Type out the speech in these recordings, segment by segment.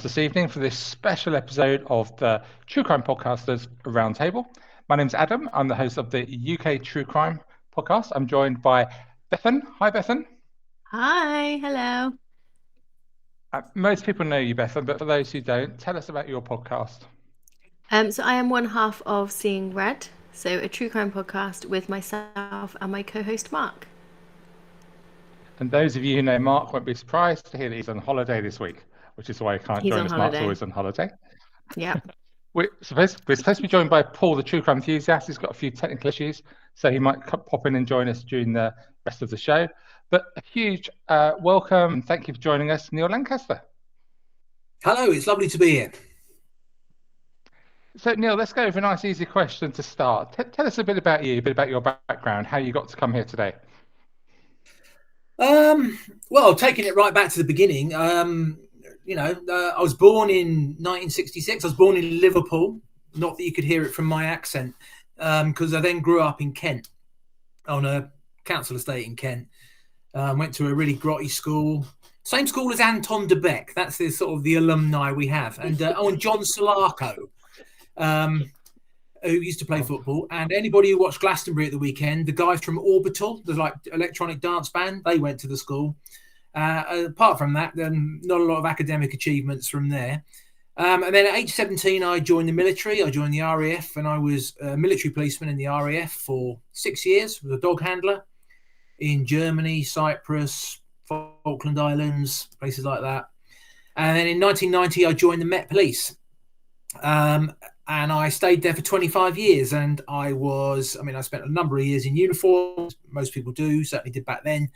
us this evening for this special episode of the True Crime Podcasters Roundtable. My name's Adam. I'm the host of the UK True Crime Podcast. I'm joined by Bethan. Hi, Bethan. Hi, hello. Most people know you, Bethan, but for those who don't, tell us about your podcast. So I am one half of Seeing Red, so a true crime podcast with myself and my co-host Mark. And those of you who know Mark won't be surprised to hear that he's on holiday this week, which is why he can't He's join on us. Mark's holiday. always on holiday. Yeah. We're supposed to be joined by Paul, the true crime enthusiast. He's got a few technical issues, so he might pop in and join us during the rest of the show. But a huge welcome and thank you for joining us, Neil Lancaster. Hello, it's lovely to be here. So, Neil, let's go with a nice, easy question to start. Tell us a bit about you, a bit about your background, how you got to come here today. Well, taking it right back to the beginning, I was born in 1966. I was born in Liverpool. Not that you could hear it from my accent, because I then grew up in Kent on a council estate in Kent. Went to a really grotty school. Same school as Anton de Beck. That's the sort of the alumni we have. And John Solarco, who used to play football. And anybody who watched Glastonbury at the weekend, the guys from Orbital, the electronic dance band, they went to the school. Apart from that, not a lot of academic achievements from there. And then at age 17, I joined the military. I joined the RAF, and I was a military policeman in the RAF for 6 years. I was a dog handler in Germany, Cyprus, Falkland Islands, places like that. And then in 1990, I joined the Met Police. And I stayed there for 25 years. And I spent a number of years in uniform. Most people do, certainly did back then.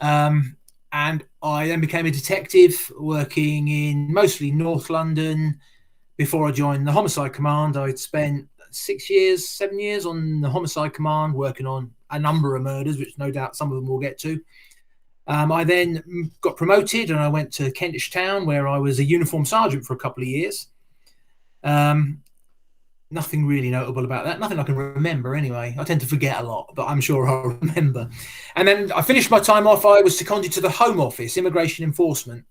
And I then became a detective working in mostly North London before I joined the Homicide Command. I'd spent 7 years on the Homicide Command working on a number of murders, which no doubt some of them we'll get to. I then got promoted and I went to Kentish Town, where I was a uniform sergeant for a couple of years. Nothing really notable about that. Nothing I can remember anyway. I tend to forget a lot, but I'm sure I'll remember. And then I finished my time off. I was seconded to the Home Office, Immigration Enforcement,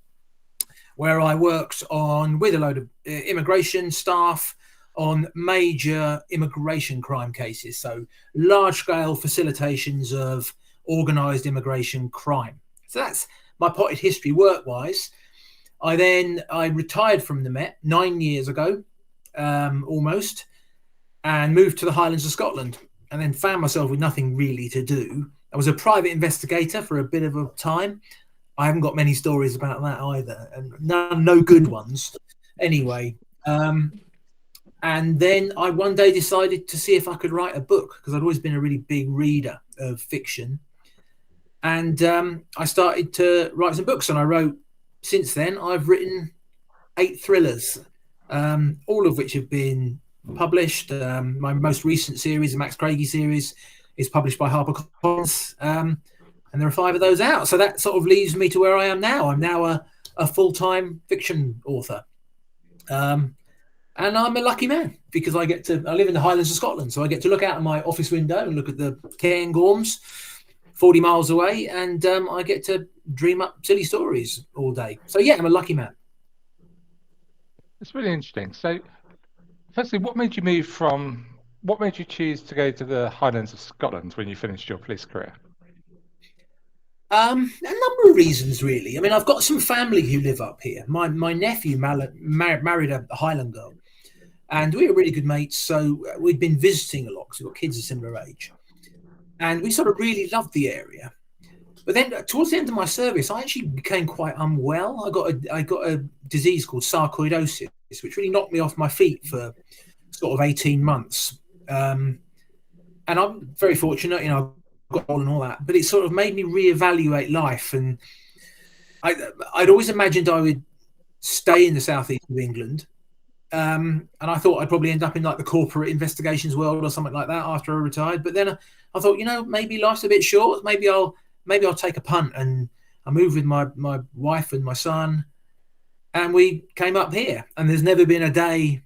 where I worked with a load of immigration staff on major immigration crime cases. So large-scale facilitations of organised immigration crime. So that's my potted history work-wise. I retired from the Met 9 years ago. Almost, and moved to the Highlands of Scotland, and then found myself with nothing really to do. I was a private investigator for a bit of a time. I haven't got many stories about that either, and no good ones anyway. And then I one day decided to see if I could write a book, because I'd always been a really big reader of fiction. And I started to write some books, and since then I've written 8 thrillers. All of which have been published. My most recent series, the Max Craigie series, is published by HarperCollins, and there are 5 of those out. So that sort of leaves me to where I am now. I'm now a full-time fiction author, and I'm a lucky man because I live in the Highlands of Scotland, so I get to look out of my office window and look at the Cairngorms 40 miles away, and I get to dream up silly stories all day. So yeah, I'm a lucky man. It's really interesting. So, firstly, what made you choose to go to the Highlands of Scotland when you finished your police career? A number of reasons, really. I mean, I've got some family who live up here. My nephew married a Highland girl, and we were really good mates. So we'd been visiting a lot because we've got kids a similar age, and we sort of really loved the area. But then towards the end of my service, I actually became quite unwell. I got a disease called sarcoidosis, which really knocked me off my feet for sort of 18 months. And I'm very fortunate, I've got all and all that, but it sort of made me reevaluate life. And I'd always imagined I would stay in the southeast of England. And I thought I'd probably end up in like the corporate investigations world or something like that after I retired. But then I thought, maybe life's a bit short. Maybe I'll take a punt, and I moved with my wife and my son, and we came up here. And there's never been a day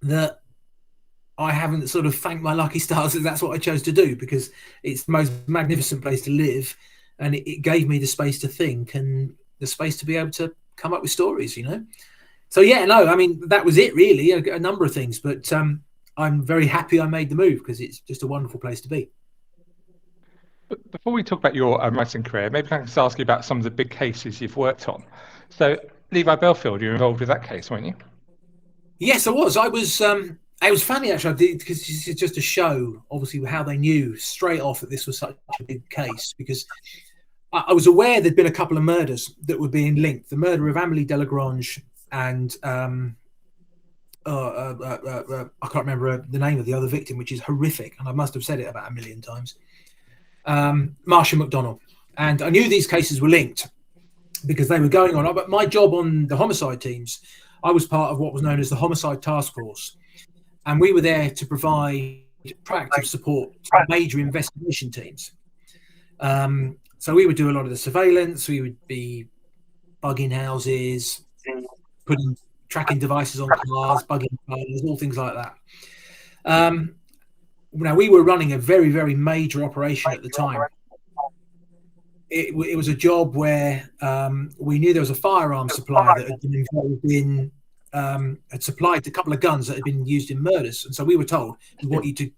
that I haven't sort of thanked my lucky stars that that's what I chose to do, because it's the most magnificent place to live, and it gave me the space to think and the space to be able to come up with stories, So yeah, no, I mean, that was it really, a number of things, but I'm very happy I made the move because it's just a wonderful place to be. Before we talk about your writing career, maybe I can just ask you about some of the big cases you've worked on. So Levi Belfield, you were involved with that case, weren't you? Yes, I was. It was funny actually, because this is just to show, obviously, how they knew straight off that this was such a big case. Because I was aware there'd been a couple of murders that were being linked: the murder of Amélie Delagrange and I can't remember the name of the other victim, which is horrific, and I must have said it about 1 million times. Marcia McDonnell, and I knew these cases were linked because they were going on. But my job on the homicide teams, I was part of what was known as the Homicide Task Force, and we were there to provide proactive support to major investigation teams. So we would do a lot of the surveillance. We would be bugging houses, putting tracking devices on cars, bugging cars, all things like that. Now, we were running a very, very major operation at the time. It was a job where we knew there was a firearms supplier that had been involved in, had supplied a couple of guns that had been used in murders. And so we were told, we want you to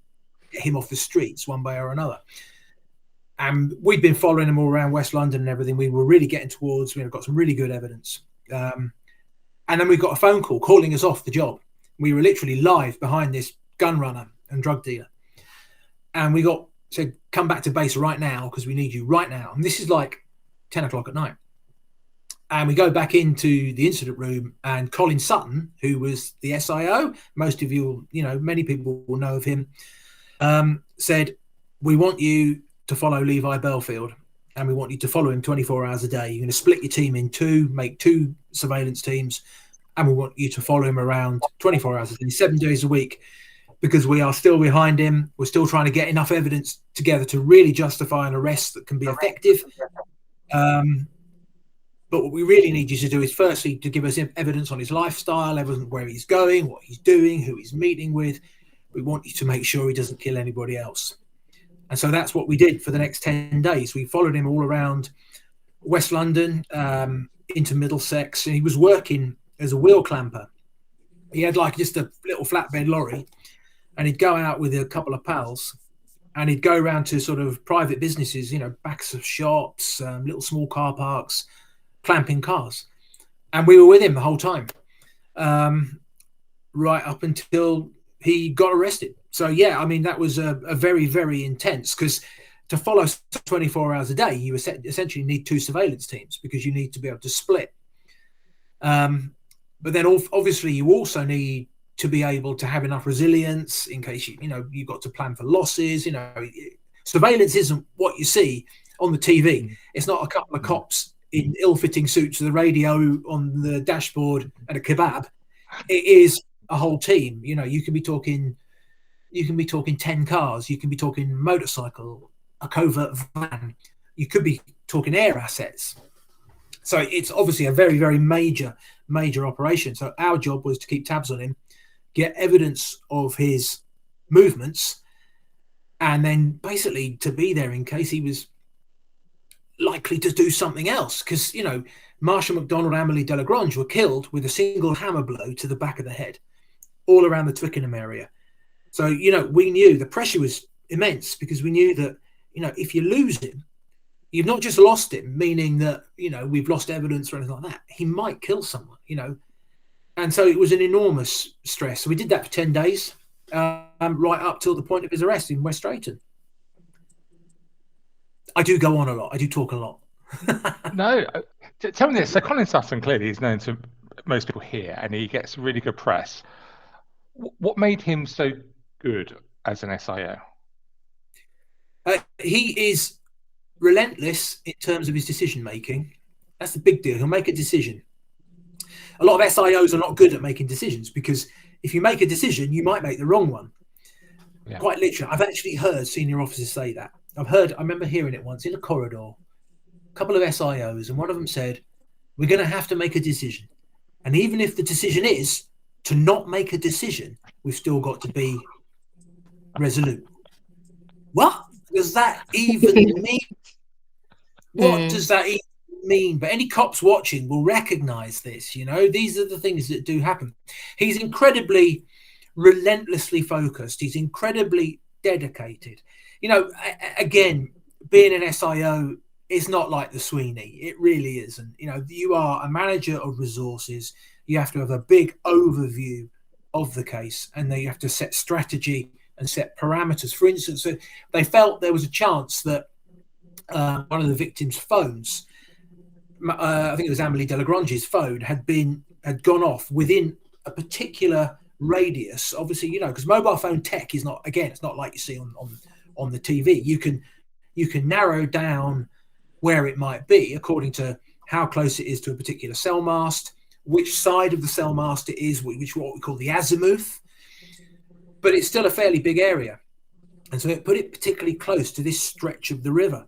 get him off the streets one way or another. And we'd been following him all around West London and everything. We were really getting towards, we got some really good evidence. And then we got a phone call calling us off the job. We were literally live behind this gun runner and drug dealer. And we got said, come back to base right now because we need you right now. And this is like 10 o'clock at night. And we go back into the incident room, and Colin Sutton, who was the SIO, most of you, many people will know of him, said, we want you to follow Levi Belfield, and we want you to follow him 24 hours a day. You're going to split your team in two, make 2 surveillance teams, and we want you to follow him around 24 hours a day, 7 days a week, because we are still behind him. We're still trying to get enough evidence together to really justify an arrest that can be effective. But what we really need you to do is firstly to give us evidence on his lifestyle, evidence where he's going, what he's doing, who he's meeting with. We want you to make sure he doesn't kill anybody else. And so that's what we did for the next 10 days. We followed him all around West London, into Middlesex, and he was working as a wheel clamper. He had like just a little flatbed lorry, and he'd go out with a couple of pals, and he'd go around to sort of private businesses, backs of shops, little small car parks, clamping cars. And we were with him the whole time, right up until he got arrested. So, yeah, I mean, that was a very, very intense, because to follow 24 hours a day, you essentially need 2 surveillance teams because you need to be able to split. But then obviously you also need to be able to have enough resilience in case you've got to plan for losses. Surveillance isn't what you see on the TV. It's not a couple of cops in ill-fitting suits with a radio on the dashboard and a kebab. It is a whole team. You can be talking 10 cars. You can be talking motorcycle, a covert van. You could be talking air assets. So it's obviously a very, very major operation. So our job was to keep tabs on him, get evidence of his movements, and then basically to be there in case he was likely to do something else. Because, Marcia McDonnell and Amélie Delagrange were killed with a single hammer blow to the back of the head, all around the Twickenham area. So, we knew the pressure was immense, because we knew that, if you lose him, you've not just lost him, meaning that, we've lost evidence or anything like that. He might kill someone, And so it was an enormous stress. So we did that for 10 days, right up till the point of his arrest in West Drayton. I do go on a lot. I do talk a lot. No, tell me this. So Colin Sutton clearly is known to most people here, and he gets really good press. What made him so good as an SIO? He is relentless in terms of his decision making. That's the big deal. He'll make a decision. A lot of SIOs are not good at making decisions, because if you make a decision, you might make the wrong one. Yeah. Quite literally. I've actually heard senior officers say that. I remember hearing it once in a corridor, a couple of SIOs, and one of them said, we're going to have to make a decision. And even if the decision is to not make a decision, we've still got to be resolute. What does that even mean? What does that even mean, but any cops watching will recognize this. You know, these are the things that do happen. He's incredibly relentlessly focused. He's incredibly dedicated. You know, again, being an SIO is not like the Sweeney. It really isn't. You know, you are a manager of resources. You have to have a big overview of the case, and then you have to set strategy and set parameters. For instance, they felt there was a chance that one of the victims' phones, I think it was Amélie Delagrange's phone, had gone off within a particular radius. Obviously, you know, because mobile phone tech is not, again, it's not like you see on the TV. You can narrow down where it might be according to how close it is to a particular cell mast, which side of the cell mast it is, which what we call the azimuth. But it's still a fairly big area. And so it put it particularly close to this stretch of the river.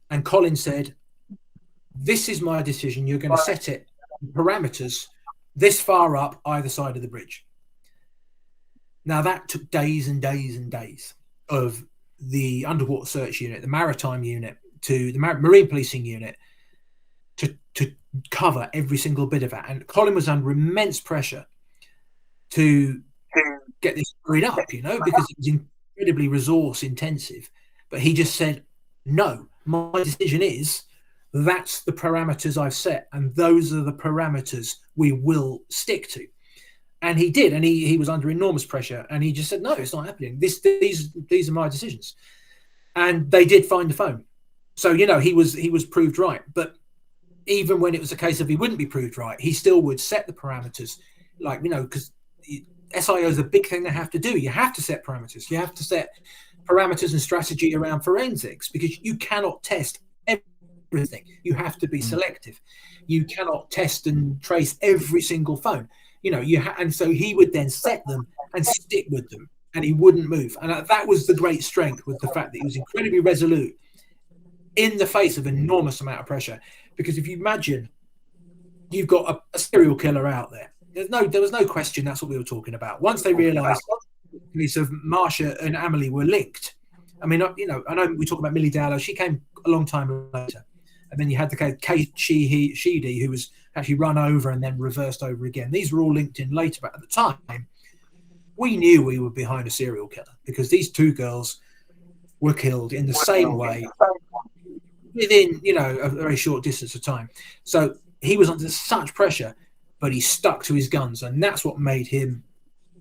And Colin said, this is my decision. You're going to set it parameters this far up either side of the bridge. Now, that took days and days and days of the underwater search unit, the maritime unit, to the marine policing unit to cover every single bit of it. And Colin was under immense pressure to get this hurried up, you know, because it was incredibly resource intensive. But he just said, no, my decision is that's the parameters I've set, and those are the parameters we will stick to. And he did, and he was under enormous pressure, and he just said, no, it's not happening. These are my decisions. And they did find the phone. So, you know, he was proved right. But even when it was a case of he wouldn't be proved right, he still would set the parameters, like, you know, because SIO is a big thing they have to do. You have to set parameters. You have to set parameters and strategy around forensics, because you cannot test everything. You have to be selective. You cannot test and trace every single phone. You know, and so he would then set them and stick with them, and he wouldn't move. And that was the great strength, with the fact that he was incredibly resolute in the face of enormous amount of pressure. Because if you imagine you've got a serial killer out there, there was no question that's what we were talking about. Once they realised the police of Marsha and Amélie were linked. I mean, you know, I know we talk about Millie Dowler. She came a long time later. And then you had the case Kate Sheedy, who was actually run over and then reversed over again. These were all linked in later, but at the time, we knew we were behind a serial killer, because these two girls were killed in the same way within, you know, a very short distance of time. So he was under such pressure, but he stuck to his guns, and that's what made him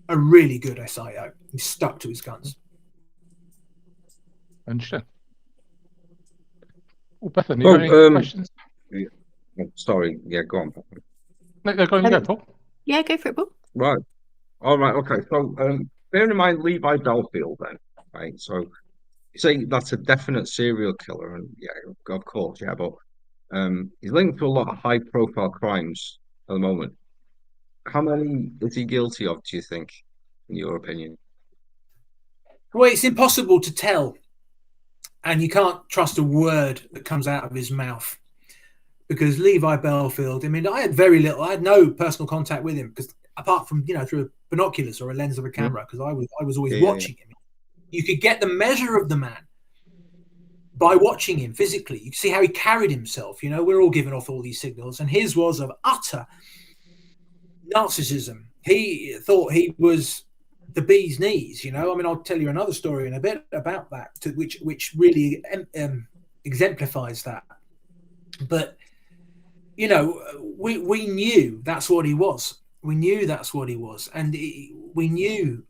a really good SIO. He stuck to his guns. Understood. Oh, Bethan, you got any questions? Sorry, yeah, go on. No, go on, you go, Paul. Yeah, go for it, Paul. Right. All right, okay. So bear in mind Levi Belfield then, right? So you say that's a definite serial killer, and yeah, of course, yeah, but he's linked to a lot of high-profile crimes at the moment. How many is he guilty of, do you think, in your opinion? Well, it's impossible to tell, and you can't trust a word that comes out of his mouth, because Levi Belfield, I mean, I had no personal contact with him, because apart from, you know, through binoculars or a lens of a camera, because I was always watching him. You could get the measure of the man by watching him physically. You can see how he carried himself. You know, we're all giving off all these signals, and his was of utter narcissism. He thought he was the bee's knees, you know. I mean, I'll tell you another story in a bit about that, which really exemplifies that. But, you know, we knew that's what he was. We knew that's what he was. And we knew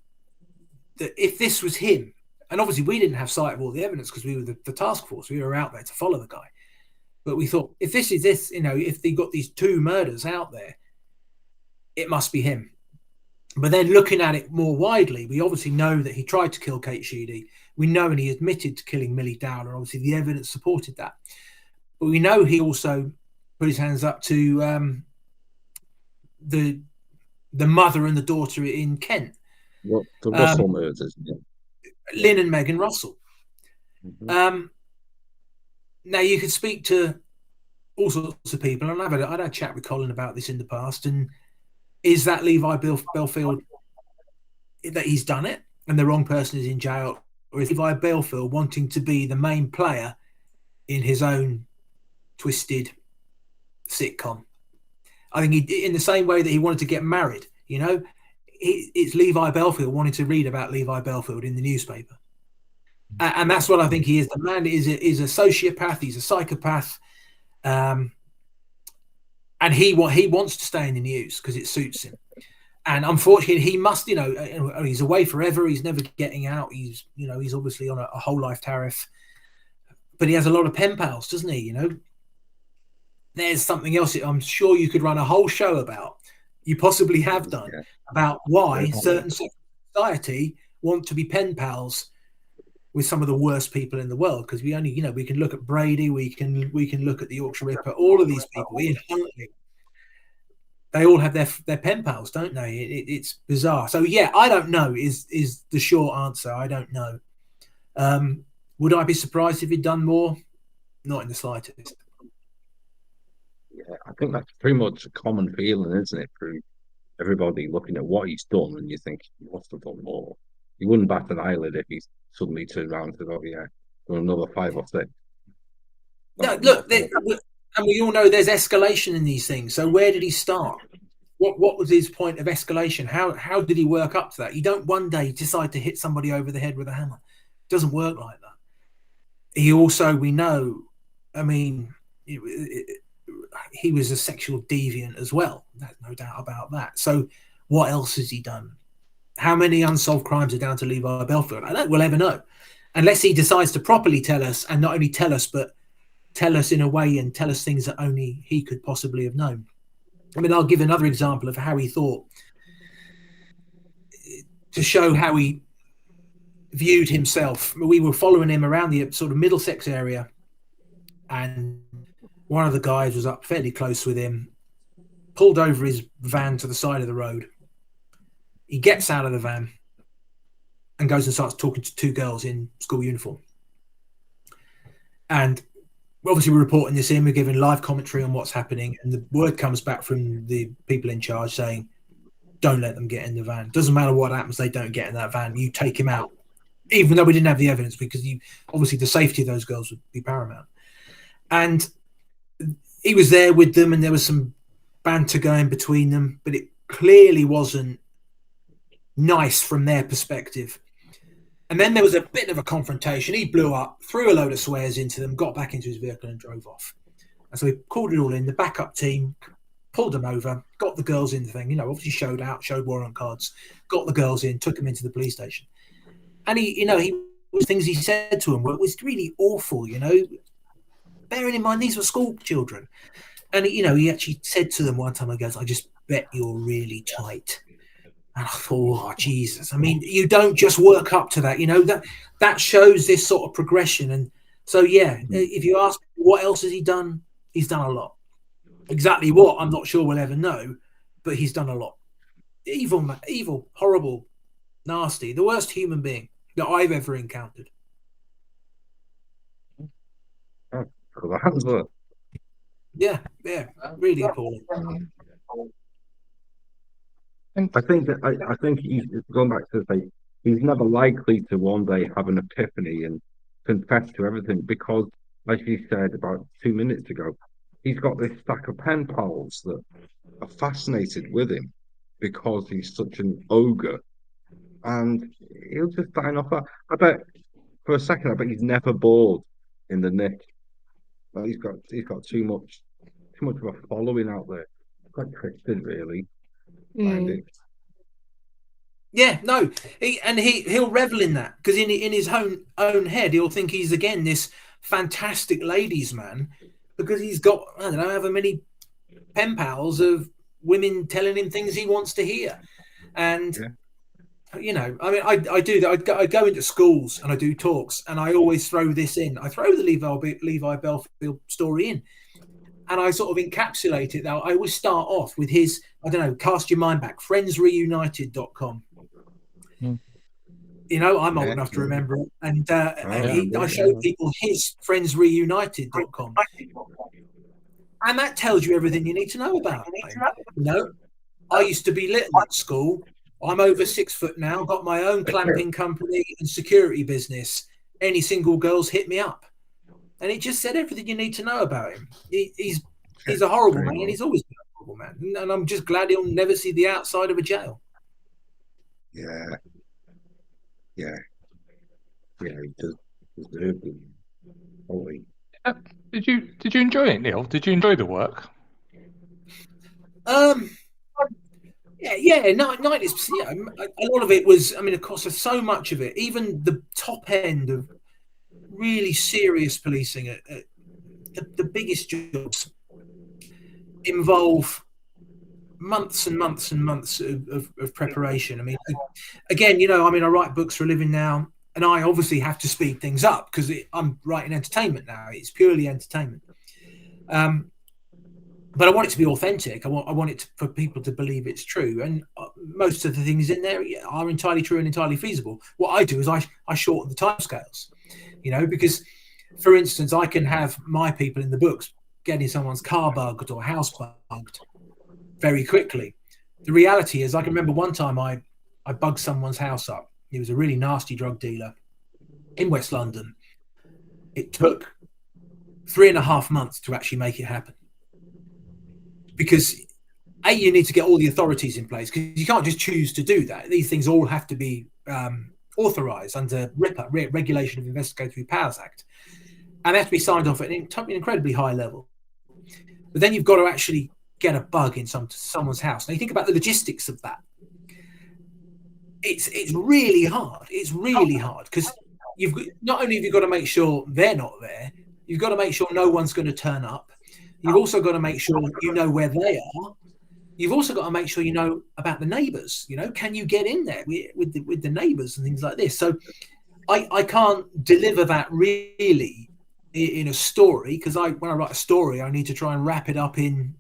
that if this was him, and obviously we didn't have sight of all the evidence because we were the task force, we were out there to follow the guy. But we thought, if this is this, you know, if they got these two murders out there, it must be him. But then looking at it more widely, we obviously know that he tried to kill Kate Sheedy. We know, and he admitted to killing Millie Dowler. Obviously, the evidence supported that. But we know he also put his hands up to the mother and the daughter in Kent. Well, the Russell murders. Yeah. Lynn and Megan Russell. Mm-hmm. Now, you could speak to all sorts of people, and I'd had a chat with Colin about this in the past, and is that Levi Belfield that he's done it and the wrong person is in jail, or is Levi Belfield wanting to be the main player in his own twisted sitcom. I think he, in the same way that he wanted to get married, you know, it's Levi Belfield wanting to read about Levi Belfield in the newspaper. And that's what I think he is. The man is a sociopath. He's a psychopath. And he wants to stay in the news because it suits him. And unfortunately, he must, you know, he's away forever. He's never getting out. He's, you know, he's obviously on a whole life tariff. But he has a lot of pen pals, doesn't he? You know, there's something else that I'm sure you could run a whole show about. You possibly have done, about why certain sections of society want to be pen pals with some of the worst people in the world. Because we only, you know, we can look at Brady, we can look at the Yorkshire Ripper, all of these people, Ian Huntley. They all have their pen pals, don't they? It's bizarre. So yeah, I don't know is the short answer. I don't know. Would I be surprised if he'd done more? Not in the slightest. Yeah, I think that's pretty much a common feeling, isn't it? For everybody looking at what he's done, and you think he must have done more. You wouldn't bat an eyelid if he suddenly turned around and said, "Oh yeah, done another 5 or 6." No, look, and we all know there's escalation in these things. So where did he start? What was his point of escalation? How did he work up to that? You don't one day decide to hit somebody over the head with a hammer. It doesn't work like that. He also, we know, I mean, he was a sexual deviant as well. There's no doubt about that. So what else has he done? How many unsolved crimes are down to Levi Belfield? I don't think we'll ever know. Unless he decides to properly tell us, and not only tell us, but tell us in a way and tell us things that only he could possibly have known. I mean, I'll give another example of how he thought, to show how he viewed himself. We were following him around the sort of Middlesex area, and one of the guys was up fairly close with him, pulled over his van to the side of the road. He gets out of the van and goes and starts talking to 2 girls in school uniform. And obviously we're reporting this in, we're giving live commentary on what's happening, and the word comes back from the people in charge saying, don't let them get in the van. Doesn't matter what happens, they don't get in that van. You take him out. Even though we didn't have the evidence, because obviously the safety of those girls would be paramount. And he was there with them, and there was some banter going between them, but it clearly wasn't nice from their perspective. And then there was a bit of a confrontation. He blew up, threw a load of swears into them, got back into his vehicle and drove off. And so we called it all in. The backup team pulled them over, got the girls in the thing, you know, obviously showed warrant cards, got the girls in, took them into the police station. And things he said to them was really awful, you know, bearing in mind these were school children. And, you know, he actually said to them one time, he goes, I just bet you're really tight. And I thought, oh, Jesus. I mean, you don't just work up to that, you know, that shows this sort of progression. And so, yeah, if you ask what else has he done, he's done a lot. Exactly what, I'm not sure we'll ever know, but he's done a lot. Evil, horrible, nasty, the worst human being that I've ever encountered. Yeah, really appalling. I think he's going back to say he's never likely to one day have an epiphany and confess to everything, because, like you said about 2 minutes ago, he's got this stack of pen pals that are fascinated with him because he's such an ogre, and he'll just dine off that. I bet for a second, I bet he's never bored in the Nick. Like he's got too much of a following out there. Quite twisted, really. Yeah, no, he'll revel in that, because in his own head he'll think he's again this fantastic ladies' man, because he's got, I don't know, however many pen pals of women telling him things he wants to hear. And you know, I mean, I do that. I go into schools and I do talks, and I always throw this in. I throw the Levi Belfield story in, and I sort of encapsulate it. Now, I always start off with his, I don't know, cast your mind back, friendsreunited.com. You know, I'm old enough to remember it. And I show people his friendsreunited.com. And that tells you everything you need to know about him. You know, I used to be little at school. I'm over 6 foot now, got my own clamping company and security business. Any single girls hit me up. And it just said everything you need to know about him. He's He's a horrible very man, well. and he's always been a horrible man. And I'm just glad he'll never see the outside of a jail. Yeah. Yeah. Yeah, he does deserve it. Totally. Did you enjoy it, Neil? Did you enjoy the work? Yeah, 90s. Yeah, a lot of it was. I mean, of course, there's so much of it. Even the top end of really serious policing, the biggest jobs involve months and months and months of preparation. I mean, again, I write books for a living now, and I obviously have to speed things up because I'm writing entertainment now. It's purely entertainment. But I want it to be authentic. I want it for people to believe it's true. And most of the things in there are entirely true and entirely feasible. What I do is I shorten the timescales, because, for instance, I can have my people in the books getting someone's car bugged or house bugged very quickly. The reality is, I can remember one time I bugged someone's house up. He was a really nasty drug dealer in West London. It took 3.5 months to actually make it happen. Because you need to get all the authorities in place, because you can't just choose to do that. These things all have to be authorised under RIPA, Regulation of Investigatory Powers Act, and they have to be signed off at an incredibly high level. But then you've got to actually get a bug in someone's house. Now you think about the logistics of that. It's really hard. It's really hard because not only have you got to make sure they're not there, you've got to make sure no one's going to turn up. You've also got to make sure you know where they are. You've also got to make sure you know about the neighbours. Can you get in there with the neighbours and things like this? So I can't deliver that really in a story, because when I write a story, I need to try and wrap it up in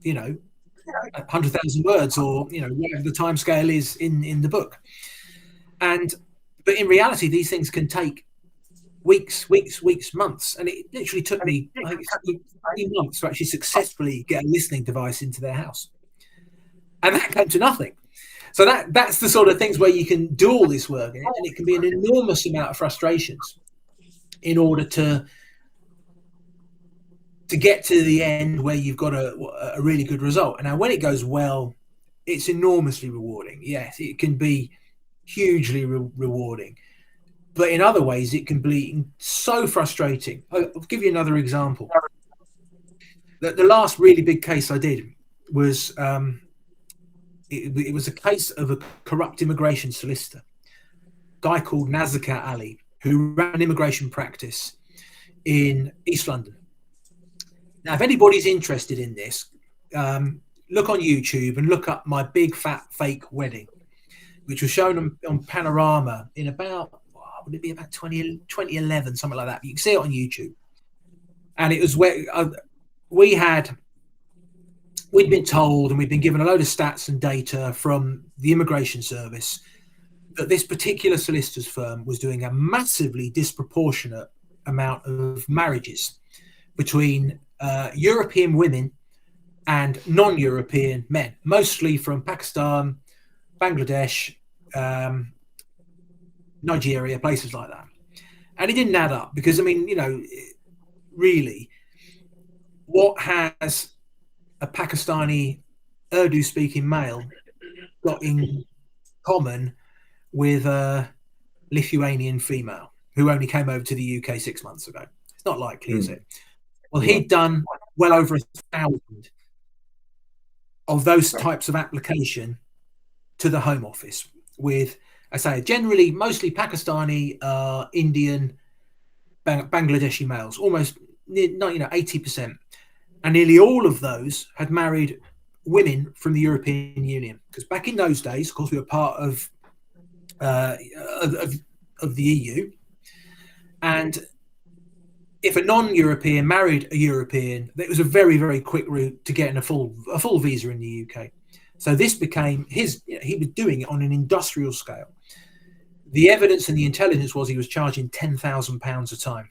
100,000 words, or whatever the time scale is in the book. But in reality, these things can take weeks, months, and it literally took me 3 months to actually successfully get a listening device into their house, and that came to nothing. So that's the sort of things where you can do all this work, and it can be an enormous amount of frustrations in order to get to the end where you've got a really good result. And now when it goes well, it's enormously rewarding. Yes, it can be hugely rewarding. But in other ways, it can be so frustrating. I'll give you another example. The last really big case I did was it was a case of a corrupt immigration solicitor, a guy called Nazaka Ali, who ran an immigration practice in East London. Now, if anybody's interested in this, look on YouTube and look up My Big Fat Fake Wedding, which was shown on Panorama in about, would it be about 2011, something like that. You can see it on YouTube. And it was where we'd been told, and we'd been given a load of stats and data from the immigration service, that this particular solicitor's firm was doing a massively disproportionate amount of marriages between European women and non-European men, mostly from Pakistan, Bangladesh, Nigeria, places like that. And it didn't add up, because, really, what has a Pakistani Urdu-speaking male got in common with a Lithuanian female who only came over to the UK 6 months ago? It's not likely, is it? Well, he'd done well over 1,000 of those types of application to the Home Office with, I say, generally mostly Pakistani, Indian, Bangladeshi males, almost 80%. And nearly all of those had married women from the European Union, because back in those days, of course, we were part of the EU, and if a non-European married a European, it was a very, very quick route to getting a full visa in the UK. So this became he was doing it on an industrial scale. The evidence and the intelligence was he was charging £10,000 a time,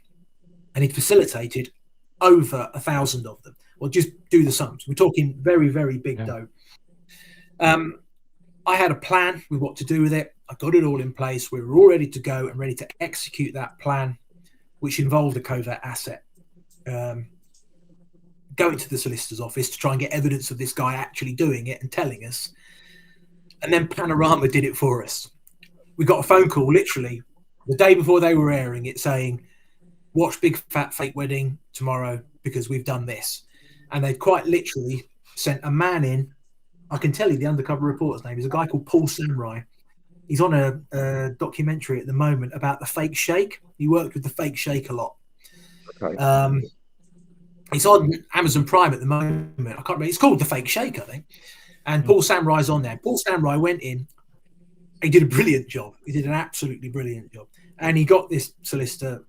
and he'd facilitated over 1,000 of them. Well, just do the sums. We're talking very, very big dough. I had a plan with what to do with it. I got it all in place. We were all ready to go and ready to execute that plan, which involved a covert asset. going to the solicitor's office to try and get evidence of this guy actually doing it and telling us. And then Panorama did it for us. We got a phone call literally the day before they were airing it saying, watch Big Fat Fake Wedding tomorrow because we've done this. And they quite literally sent a man in. I can tell you the undercover reporter's name is a guy called Paul Samurai. He's on a documentary at the moment about the fake shake. He worked with the fake shake a lot. Okay. It's on Amazon Prime at the moment. I can't remember. It's called The Fake Shake, I think. And Paul Samurai's on there. Paul Samurai went in. He did a brilliant job. He did an absolutely brilliant job. And he got this solicitor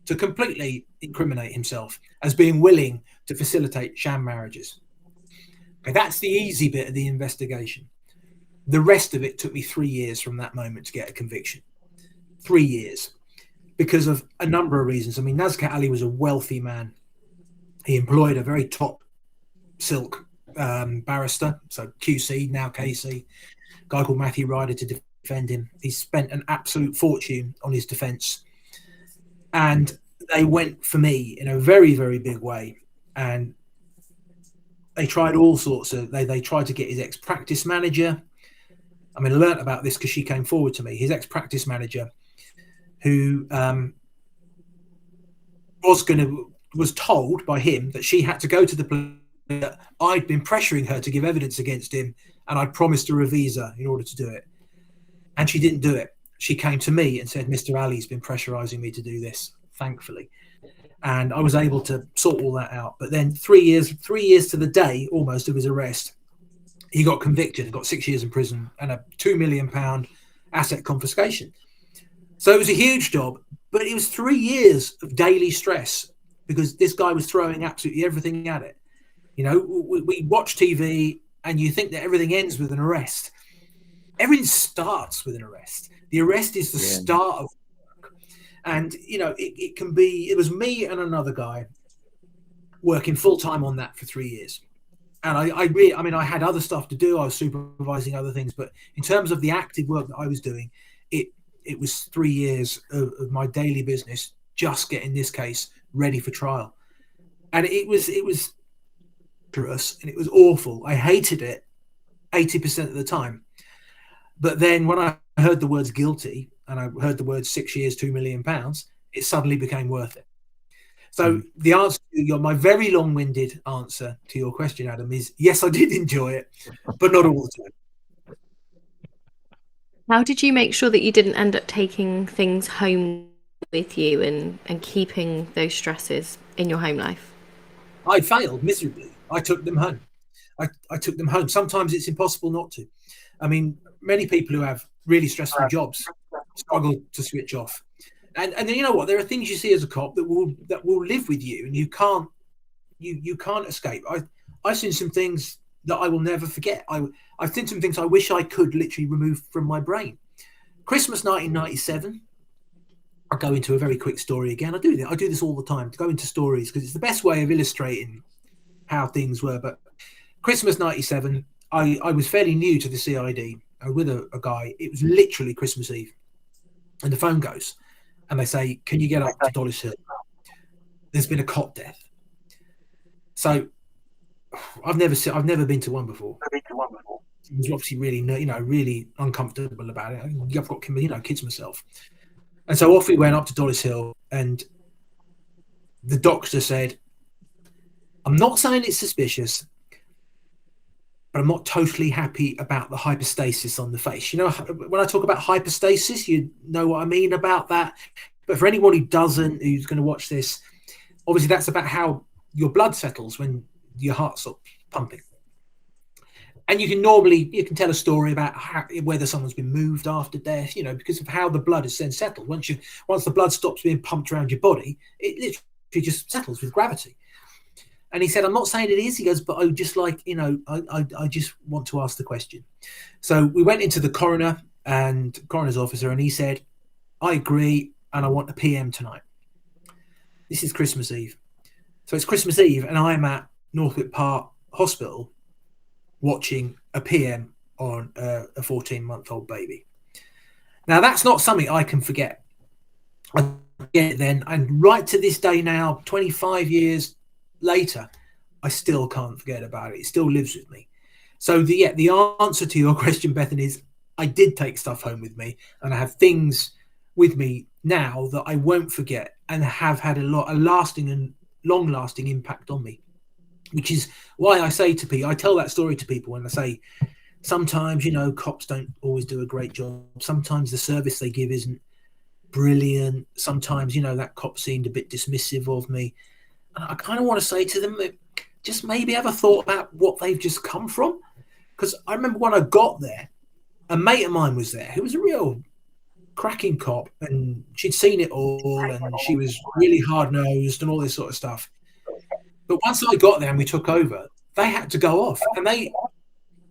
to completely incriminate himself as being willing to facilitate sham marriages. Okay, that's the easy bit of the investigation. The rest of it took me 3 years from that moment to get a conviction. 3 years. Because of a number of reasons. I mean, Nazkat Ali was a wealthy man. He employed a very top silk barrister, so QC, now KC, a guy called Matthew Ryder to defend him. He spent an absolute fortune on his defence. And they went for me in a very, very big way. And they tried all sorts of, they tried to get his ex-practice manager. I mean, I learnt about this because she came forward to me. His ex-practice manager, who was told by him that she had to go to the police, that I'd been pressuring her to give evidence against him and I'd promised her a visa in order to do it. And she didn't do it. She came to me and said, Mr. Ali's been pressurizing me to do this, thankfully. And I was able to sort all that out. But then 3 years to the day almost of his arrest, he got convicted and got 6 years in prison and a £2 million asset confiscation. So it was a huge job, but it was 3 years of daily stress because this guy was throwing absolutely everything at it. You know, we watch TV and you think that everything ends with an arrest. Everything starts with an arrest. The arrest is the start of work. And, you know, it was me and another guy working full time on that for 3 years. And I had other stuff to do. I was supervising other things. But in terms of the active work that I was doing, it was 3 years of my daily business, just getting this case ready for trial. And it was us, and it was awful. I hated it 80% of the time. But then when I heard the words guilty and I heard the words 6 years, £2 million, it suddenly became worth it. So the answer, my very long-winded answer to your question, Adam, is yes, I did enjoy it, but not all the time. How did you make sure that you didn't end up taking things home with you and keeping those stresses in your home life? I failed miserably. I took them home. I took them home. Sometimes it's impossible not to. I mean, many people who have really stressful jobs struggle to switch off. And then you know what? There are things you see as a cop that will live with you, and you can't escape. I've seen some things that I will never forget. I've seen some things I wish I could literally remove from my brain. Christmas 1997. I'll go into a very quick story again. I do this all the time, to go into stories because it's the best way of illustrating how things were. But Christmas 97, I was fairly new to the CID. I was with a guy. It was literally Christmas Eve, and the phone goes, and they say, "Can you get up to Dollis Hill? There's been a cop death." So I've never been to one before. I was obviously really uncomfortable about it. I've got kids myself. And so off we went up to Dollis Hill, and the doctor said, "I'm not saying it's suspicious, but I'm not totally happy about the hypostasis on the face." You know, when I talk about hypostasis, you know what I mean about that. But for anyone who doesn't, who's going to watch this, obviously that's about how your blood settles when your heart stops pumping. And you can tell a story about whether someone's been moved after death, because of how the blood is then settled. Once the blood stops being pumped around your body, it literally just settles with gravity. And he said, "I'm not saying it is." He goes, "But I just I just want to ask the question." So we went into the coroner's officer, and he said, "I agree, and I want a PM tonight." This is Christmas Eve. So it's Christmas Eve, and I'm at Northwick Park Hospital watching a PM on a 14-month-old baby. Now, that's not something I can forget. I get it then, and right to this day now, 25 years later, I still can't forget about it. It still lives with me. So the answer to your question, Bethan, is I did take stuff home with me, and I have things with me now that I won't forget and have had a lasting and long-lasting impact on me. Which is why I say to people, I tell that story to people when I say, sometimes, cops don't always do a great job. Sometimes the service they give isn't brilliant. Sometimes, that cop seemed a bit dismissive of me. And I kind of want to say to them, just maybe have a thought about what they've just come from. Because I remember when I got there, a mate of mine was there who was a real cracking cop, and she'd seen it all, and she was really hard-nosed and all this sort of stuff. But once I got there and we took over, they had to go off, and they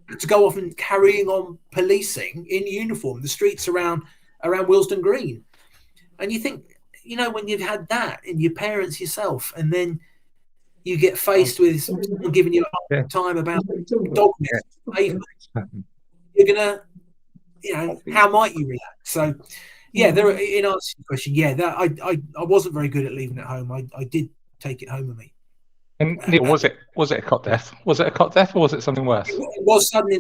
had to go off and carrying on policing in uniform the streets around Willesden Green. And you think, when you've had that in your parents yourself, and then you get faced with someone giving you a hard time about dog mess, you're gonna, how might you react? So, yeah, in answer to your question, that I wasn't very good at leaving it home. I did take it home with me. And Neil, was it a cot death? Was it a cot death, or was it something worse? It was sudden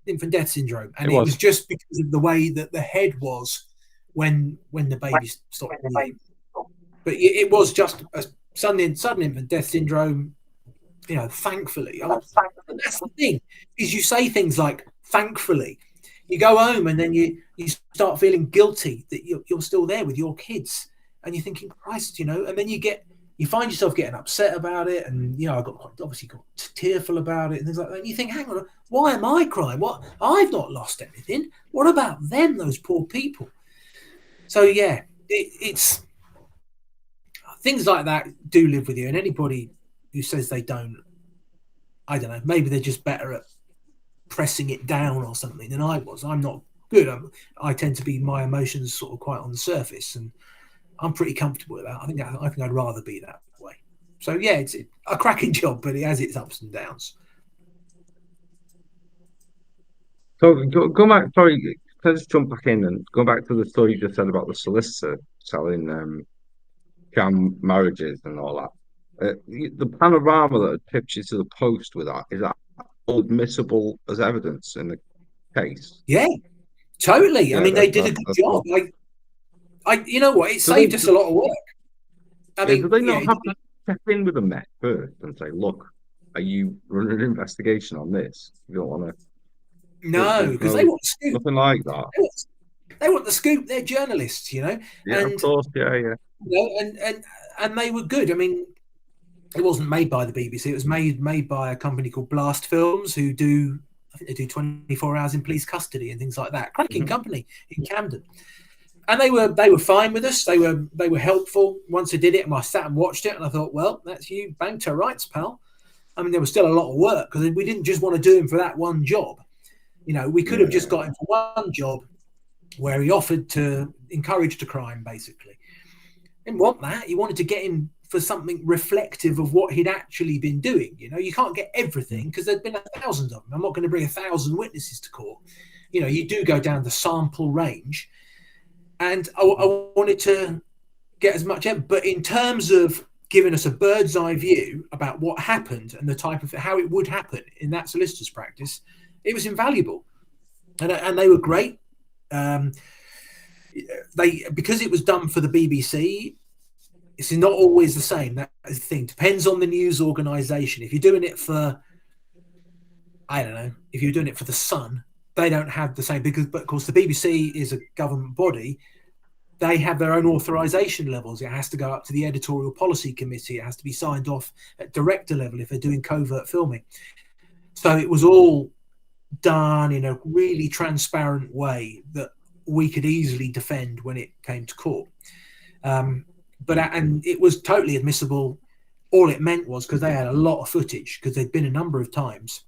infant death syndrome, and it was just because of the way that the head was when the baby stopped breathing. But it was just a sudden infant death syndrome. Thankfully. That's the thing, is you say things like "thankfully." You go home and then you start feeling guilty that you're still there with your kids, and you're thinking, Christ, and then you find yourself getting upset about it, and I got tearful about it and things like that. And you think, hang on, why am I crying? What? I've not lost anything. What about them, those poor people? So yeah, it's things like that do live with you, and anybody who says they don't, I don't know, maybe they're just better at pressing it down or something than I was. I'm not good. I tend to be, my emotions sort of quite on the surface, and I'm pretty comfortable with that. I think I'd rather be that way. So yeah, it's a cracking job, but it has its ups and downs. So go back. Sorry, let's jump back in and go back to the story you just said about the solicitor selling sham marriages and all that. The panorama that tipped you to the post with that, is that admissible as evidence in the case? Yeah, totally. I mean, they did a good job. You know what? It saved us a lot of work. I mean, do they not have to check in with the Met first and say, "Look, are you running an investigation on this? You don't want to." No, because they want the scoop. Nothing like that. They want the scoop. They're journalists, Yeah, and, of course, yeah. And they were good. I mean, it wasn't made by the BBC. It was made by a company called Blast Films, who I think they do 24 hours in police custody and things like that. Cracking company in Camden. And they were fine with us. They were helpful once I did it, and I sat and watched it, and I thought, well, that's you banged to rights, pal. I mean, there was still a lot of work because we didn't just want to do him for that one job. We could have just got him for one job where he offered to encourage the crime, basically. Didn't want that. He wanted to get him for something reflective of what he'd actually been doing. You can't get everything because there'd been thousands of them. I'm not going to bring 1,000 witnesses to court. You do go down the sample range. And I wanted to get as much, but in terms of giving us a bird's eye view about what happened and the type of how it would happen in that solicitor's practice, it was invaluable, and they were great. Because it was done for the BBC, it's not always the same. That is the thing. Depends on the news organisation. If you're doing it for, I don't know, if you're doing it for the Sun, they don't have the same, but of course the BBC is a government body. They have their own authorization levels. It has to go up to the editorial policy committee. It has to be signed off at director level if they're doing covert filming. So it was all done in a really transparent way that we could easily defend when it came to court. And it was totally admissible. All it meant was, because they had a lot of footage, because they'd been a number of times,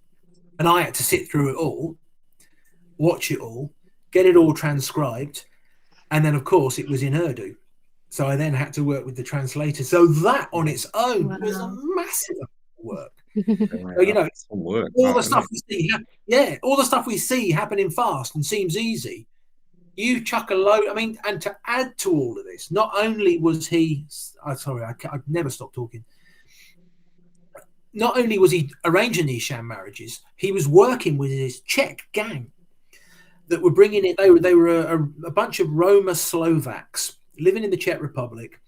and I had to sit through it all, watch it all, get it all transcribed, and then of course it was in Urdu, so I then had to work with the translator. So that on its own was a massive work. So, all the stuff we see happening fast and seems easy. You chuck a load. I mean, and to add to all of this, not only was he, I never stop talking. not only was he arranging these sham marriages, he was working with his Czech gang that were bringing in. They were a bunch of Roma Slovaks living in the Czech Republic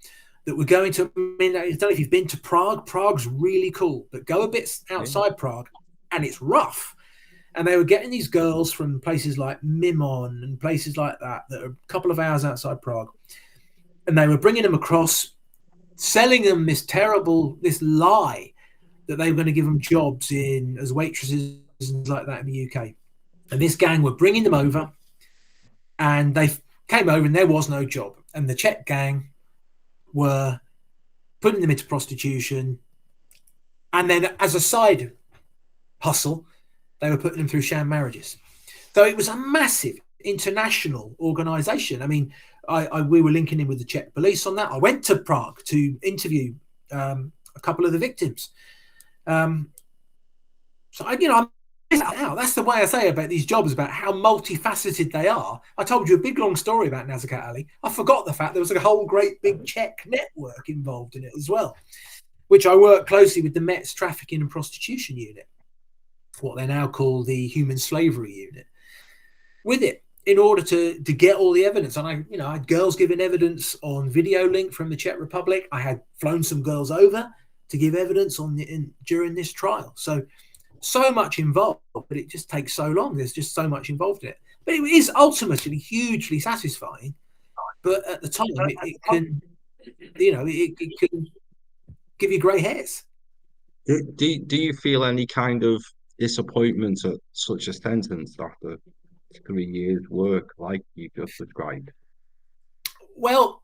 that were going to. I mean, I don't know if you've been to Prague. Prague's really cool, but go a bit outside Prague, and it's rough. And they were getting these girls from places like Mimon and places like that are a couple of hours outside Prague, and they were bringing them across, selling them this lie that they were going to give them jobs as waitresses and like that in the UK. And this gang were bringing them over, and they came over and there was no job. And the Czech gang were putting them into prostitution. And then as a side hustle, they were putting them through sham marriages. So it was a massive international organisation. I mean, we were linking in with the Czech police on that. I went to Prague to interview a couple of the victims. I'm that's the way I say about these jobs, about how multifaceted they are. I told you a big long story about Nazakat Ali. I forgot the fact there was a whole great big Czech network involved in it as well, which I work closely with the Met's Trafficking and Prostitution Unit, what they now call the Human Slavery Unit, with it in order to get all the evidence. And I had girls giving evidence on video link from the Czech Republic. I had flown some girls over to give evidence during this trial. So much involved, but it just takes so long. There's just so much involved in it. But it is ultimately hugely satisfying. But at the time, it can, it can give you grey hairs. Do you feel any kind of disappointment at such a sentence after 3 years' work, like you just described? Well,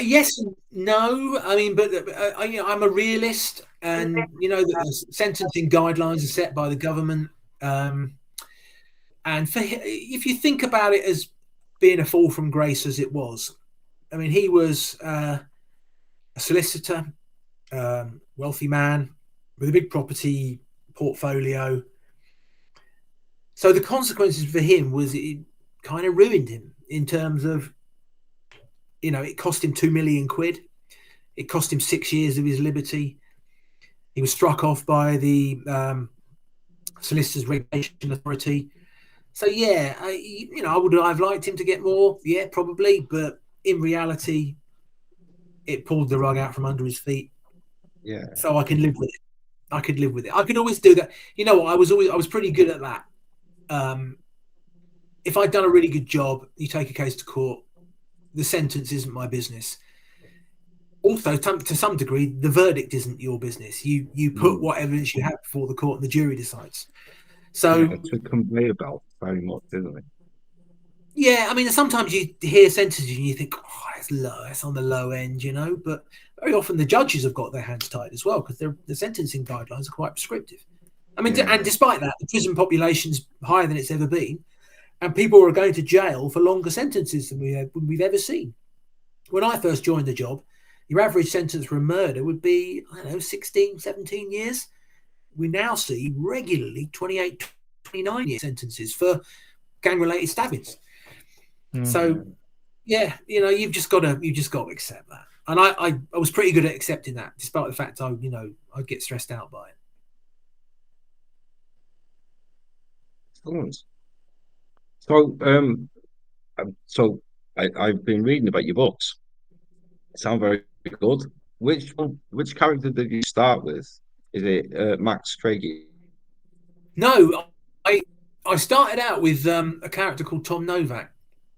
yes and no. I mean, but I'm a realist, and the sentencing guidelines are set by the government. And if you think about it as being a fall from grace, as it was, I mean, he was a solicitor, wealthy man with a big property portfolio. So the consequences for him was it kind of ruined him in terms of, it cost him 2 million quid. It cost him 6 years of his liberty. He was struck off by the Solicitors Regulation Authority. So yeah, I've liked him to get more. Yeah, probably, but in reality, it pulled the rug out from under his feet. Yeah. So I can live with it. I could always do that. You know what? I was pretty good at that. If I'd done a really good job, you take a case to court. The sentence isn't my business. Also, to some degree, the verdict isn't your business. You put what evidence you have before the court, and the jury decides. So it's a conveyor belt very much, isn't it? Yeah, I mean, sometimes you hear sentences and you think, oh, it's low, it's on the low end, but very often the judges have got their hands tied as well, because the sentencing guidelines are quite prescriptive. I mean, and despite that, the prison population's higher than it's ever been, and people are going to jail for longer sentences than we've ever seen. When I first joined the job, your average sentence for a murder would be, 16, 17 years. We now see regularly 28, 29-year sentences for gang-related stabbings. Mm-hmm. So, yeah, you've just got to accept that. And I was pretty good at accepting that, despite the fact I'd get stressed out by it. Excellent. So I've been reading about your books. Sound very good. Which character did you start with? Is it Max Craigie? No, I started out with a character called Tom Novak.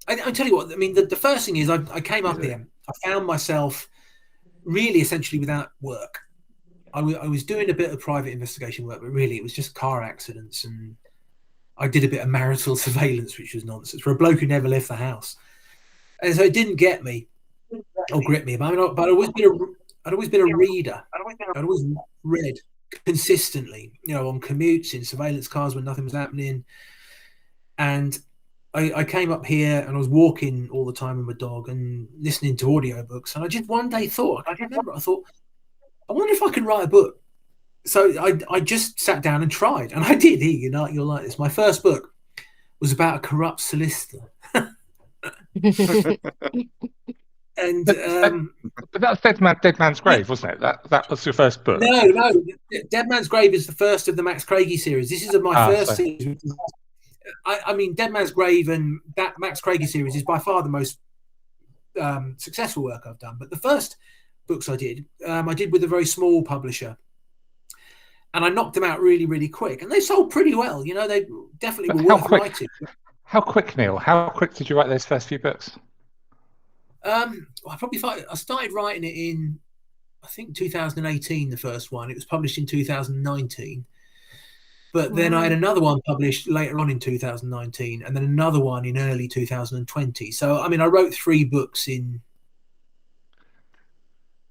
I tell you what, I mean, the first thing is I came up here. I found myself really essentially without work. I was doing a bit of private investigation work, but really it was just car accidents, and I did a bit of marital surveillance, which was nonsense for a bloke who never left the house. And so it didn't get me or grip me. But I'd always been a reader. I'd always read consistently, on commutes, in surveillance cars when nothing was happening. And I came up here and I was walking all the time with my dog and listening to audiobooks. And I just one day thought, I wonder if I could write a book. So I just sat down and tried, and I did. You'll like this. My first book was about a corrupt solicitor. And but that's Dead Man's Grave, wasn't it? That was your first book. No, Dead Man's Grave is the first of the Max Craigie series. This is my first series. I mean, Dead Man's Grave and that Max Craigie series is by far the most successful work I've done. But the first books I did with a very small publisher, and I knocked them out really, really quick, and they sold pretty well. You know, they definitely were worth writing. How quick, Neil? How quick did you write those first few books? I started writing it in, I think, 2018. The first one. It was published in 2019. But then I had another one published later on in 2019, and then another one in early 2020. So, I mean, I wrote 3 books in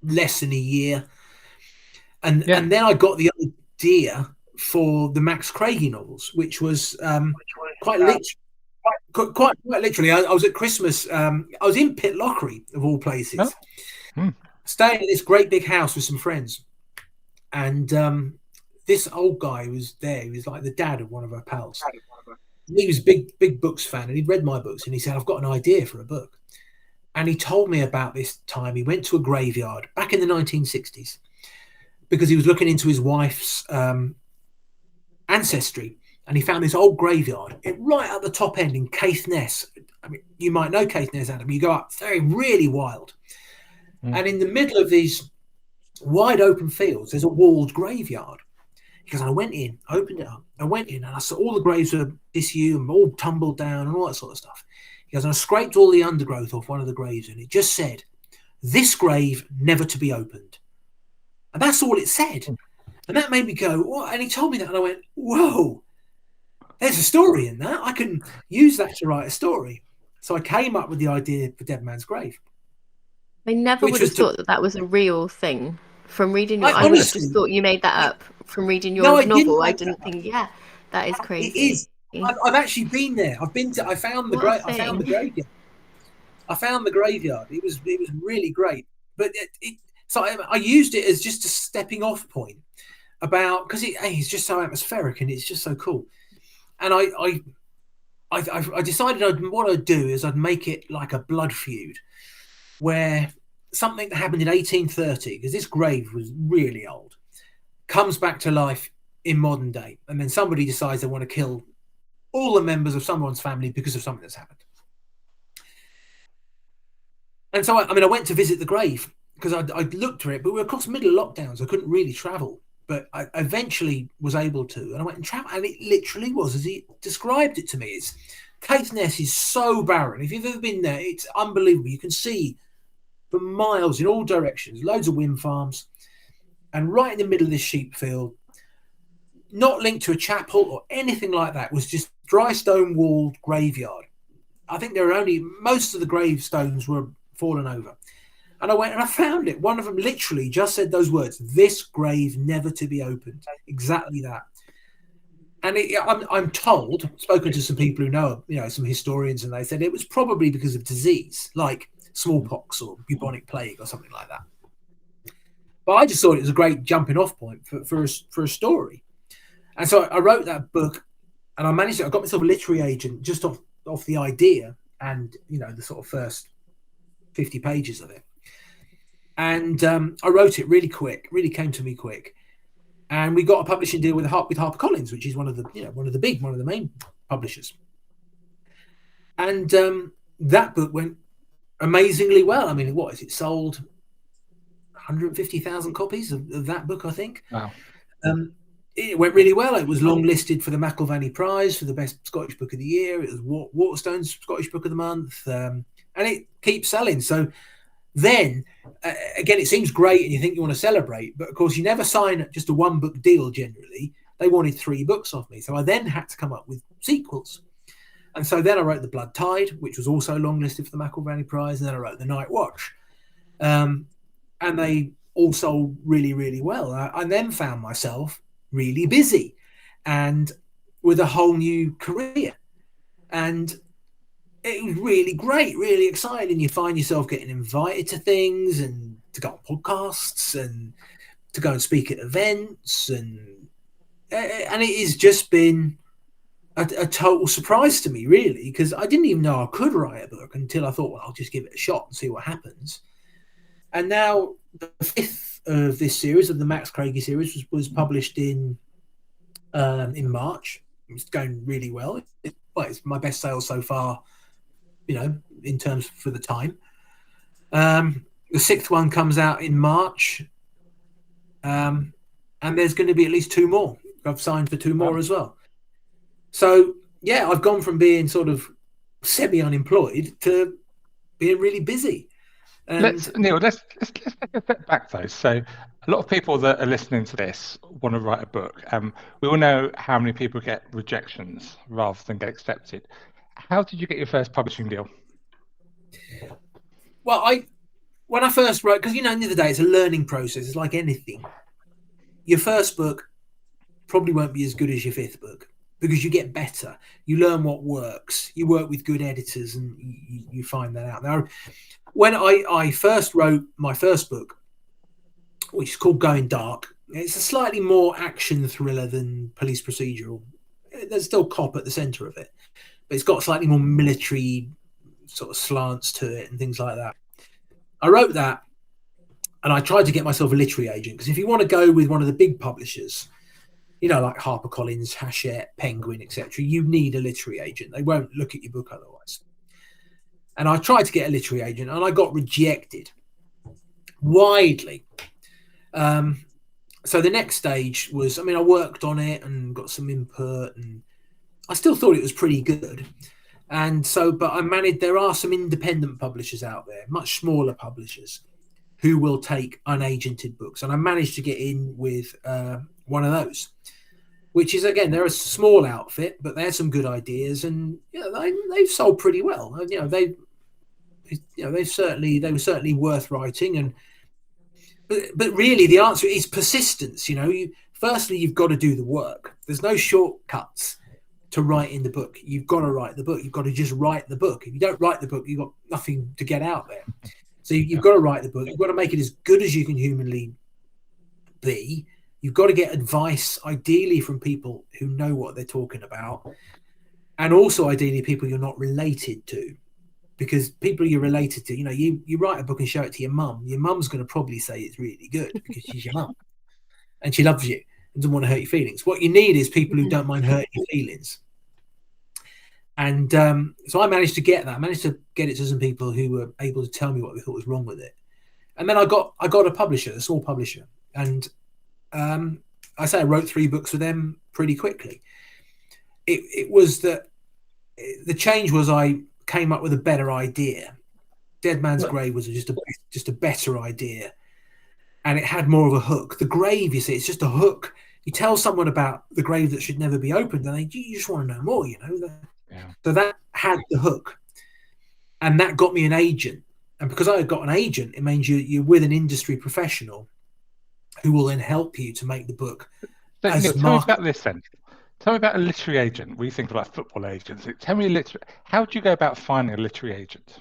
less than a year. And then I got the idea for the Max Craigie novels, which was quite literally. I was at Christmas. I was in Pitlochry, of all places, staying at this great big house with some friends. And this old guy was there. He was like the dad of one of our pals. He was a big books fan, and he'd read my books, and he said, I've got an idea for a book. And he told me about this time he went to a graveyard back in the 1960s because he was looking into his wife's ancestry, and he found this old graveyard right at the top end in Caithness. I mean, you might know Caithness, Adam. You go up really wild. And in the middle of these wide open fields, there's a walled graveyard. Because I went in, opened it up, I went in, and I saw all the graves were disused and all tumbled down and all that sort of stuff. He goes, and I scraped all the undergrowth off one of the graves, and it just said, "This grave never to be opened." And that's all it said. And that made me go, what? And he told me that, and I went, whoa, there's a story in that. I can use that to write a story. So I came up with the idea for Dead Man's Grave. I never would have thought that was a real thing. From reading your, I would have just thought you made that up. From reading your novel, I didn't think, that is crazy. It is. I've actually been there. I found the graveyard. I found the graveyard. It was really great. But so I used it as just a stepping off point because it's just so atmospheric and it's just so cool. And I decided what I'd do is I'd make it like a blood feud, where something that happened in 1830, because this grave was really old, comes back to life in modern day, and then somebody decides they want to kill all the members of someone's family because of something that's happened. And so I went to visit the grave because I'd looked for it, but we were across the middle of lockdowns. I couldn't really travel, but I eventually was able to, and I went and traveled, and it literally was as he described it to me. Caithness is so barren. If you've ever been there, it's unbelievable. You can see for miles in all directions, loads of wind farms, and right in the middle of this sheep field, not linked to a chapel or anything like that, was just dry stone walled graveyard. I think most of the gravestones were fallen over. And I went and I found it. One of them literally just said those words, "This grave never to be opened." Exactly that. And I'm told, spoken to some people who know, some historians, and they said it was probably because of disease, like smallpox or bubonic plague or something like that. But I just thought it was a great jumping off point for a story. And so I wrote that book, and I got myself a literary agent just off the idea and, the sort of first 50 pages of it. And I wrote it really quick, really came to me quick. And we got a publishing deal with HarperCollins, which is one of the main publishers. And that book went amazingly well. I mean, it sold 150,000 copies of that book, I think. Wow. It went really well. It was long listed for the McIlvanney Prize for the best Scottish book of the year. It was Waterstone's Scottish book of the month. And it keeps selling. So then, again, it seems great and you think you want to celebrate, but of course you never sign just a one book deal generally. They wanted 3 books off me. So I then had to come up with sequels. And so then I wrote The Blood Tide, which was also long listed for the McIlvanney Prize. And then I wrote The Night Watch. And they all sold really, really well. I then found myself really busy and with a whole new career. And it was really great, really exciting. You find yourself getting invited to things and to go on podcasts and to go and speak at events. And it has just been a total surprise to me, really, because I didn't even know I could write a book until I thought, well, I'll just give it a shot and see what happens. And now the 5th of this series, of the Max Craigie series, was published in March. It's going really well. It's my best sale so far, in terms for the time. The 6th one comes out in March, and there's going to be at least 2 more. I've signed for 2 more as well. So yeah, I've gone from being sort of semi-unemployed to being really busy. Neil, let's take a step back though. So a lot of people that are listening to this want to write a book. We all know how many people get rejections rather than get accepted. How did you get your first publishing deal? Well, when I first wrote, because at the end of the day, it's a learning process. It's like anything. Your first book probably won't be as good as your 5th book, because you get better. You learn what works. You work with good editors, and you find that out. Now, when I first wrote my first book, which is called Going Dark, it's a slightly more action thriller than police procedural. There's still cop at the centre of it, but it's got slightly more military sort of slants to it and things like that. I wrote that, and I tried to get myself a literary agent, because if you want to go with one of the big publishers, like HarperCollins, Hachette, Penguin, etc., you need a literary agent. They won't look at your book otherwise. And I tried to get a literary agent, and I got rejected widely. So the next stage was, I worked on it and got some input, and I still thought it was pretty good. And so, but there are some independent publishers out there, much smaller publishers, who will take unagented books. And I managed to get in with one of those, which is, again, they're a small outfit, but they had some good ideas, and they've sold pretty well. They were certainly worth writing. But really, the answer is persistence. Firstly, you've got to do the work. There's no shortcuts to writing the book. You've got to write the book. You've got to just write the book. If you don't write the book, you've got nothing to get out there. So you've got to write the book. You've got to make it as good as you can humanly be. You've got to get advice, ideally from people who know what they're talking about, and also ideally people you're not related to, because people you're related to, you write a book and show it to your mum. Your mum's going to probably say it's really good because she's your mum and she loves you and doesn't want to hurt your feelings. What you need is people who don't mind hurting your feelings. And so I managed to get that. I managed to get it to some people who were able to tell me what they thought was wrong with it. And then I got a publisher, a small publisher. And I wrote 3 books with them pretty quickly. It was that the change was I came up with a better idea. Dead Man's Grave was just a better idea. And it had more of a hook. The grave, you see, it's just a hook. You tell someone about the grave that should never be opened, and you just want to know more, Yeah. So that had the hook, and that got me an agent. And because I had got an agent, it means you're with an industry professional who will then help you to make the book. So, Neil, tell me about this then. Tell me about a literary agent. We think about football agents. Tell me how do you go about finding a literary agent?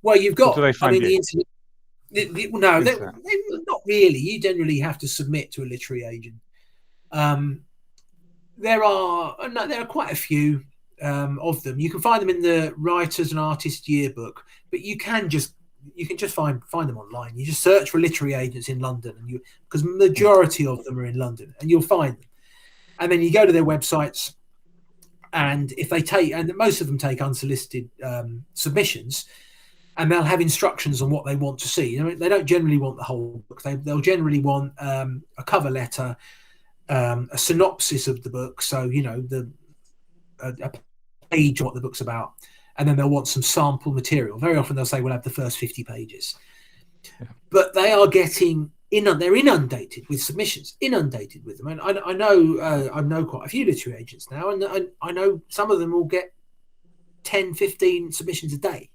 Well, you've got. Or do they find you? The internet. No, they not really. You generally have to submit to a literary agent. There are quite a few of them. You can find them in the Writers and Artists Yearbook, but you can just find them online. You just search for literary agents in London, and because majority of them are in London, and you'll find them. And then you go to their websites, and most of them take unsolicited submissions. And they'll have instructions on what they want to see. They don't generally want the whole book. They'll generally want a cover letter, a synopsis of the book. So, a page of what the book's about. And then they'll want some sample material. Very often they'll say, we'll have the first 50 pages. Yeah. But they are they're inundated with submissions, inundated with them. And I know quite a few literary agents now, and I know some of them will get 10, 15 submissions a day.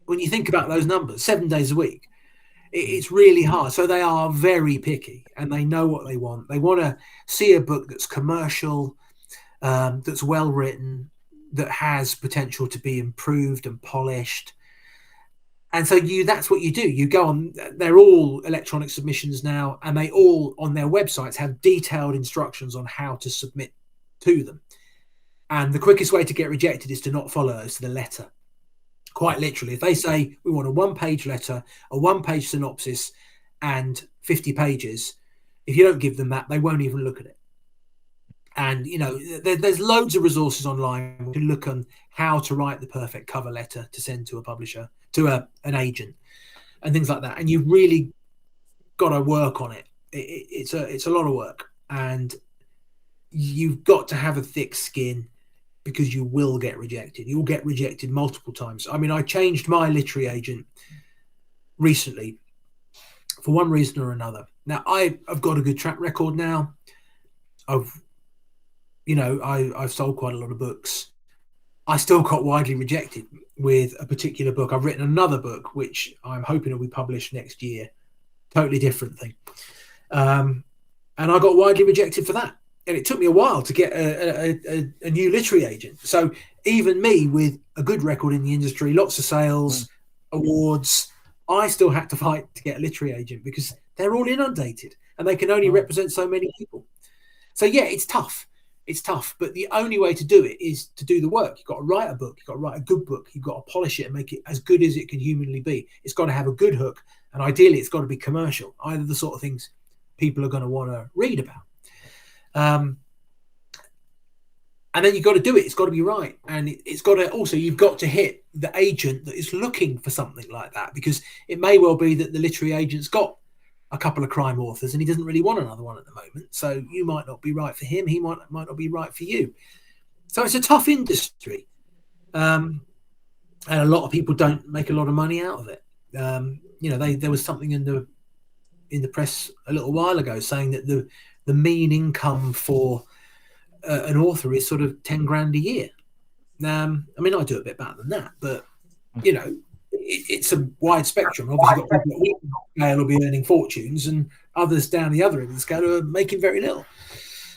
When you think about those numbers, 7 days a week, it's really hard. So they are very picky, and they know what they want. They want to see a book that's commercial, that's well written, that has potential to be improved and polished. And so that's what you do. You go on, they're all electronic submissions now, and they all on their websites have detailed instructions on how to submit to them. And the quickest way to get rejected is to not follow those to the letter. Quite literally, if they say we want a 1-page letter, a 1-page synopsis, and 50 pages, if you don't give them that, they won't even look at it. And, you know, there's loads of resources online. You can look on how to write the perfect cover letter to send to a publisher, to an agent, and things like that. And you've really got to work on it. It's a lot of work, and you've got to have a thick skin, because you will get rejected. You'll get rejected multiple times. I mean, I changed my literary agent recently for one reason or another. Now, I've got a good track record now. I've sold quite a lot of books. I still got widely rejected with a particular book. I've written another book, which I'm hoping will be published next year. Totally different thing. And I got widely rejected for that. And it took me a while to get a new literary agent. So even me with a good record in the industry, lots of sales, awards, I still had to fight to get a literary agent, because they're all inundated and they can only represent so many people. So yeah, it's tough. It's tough. But the only way to do it is to do the work. You've got to write a book. You've got to write a good book. You've got to polish it and make it as good as it can humanly be. It's got to have a good hook. And ideally, it's got to be commercial, either the sort of things people are going to want to read about. And then you've got to do it. It's got to be right. And it's got to also, you've got to hit the agent that is looking for something like that, because it may well be that the literary agent's got a couple of crime authors and he doesn't really want another one at the moment. So you might not be right for him. He might not be right for you. So it's a tough industry. And a lot of people don't make a lot of money out of it. There was something in the press a little while ago saying that the mean income for an author is sort of 10 grand a year. I mean, I do a bit better than that, but you know, it's a wide spectrum. Obviously, you've got people at the scale will be earning fortunes, and others down the other end of the scale are making very little.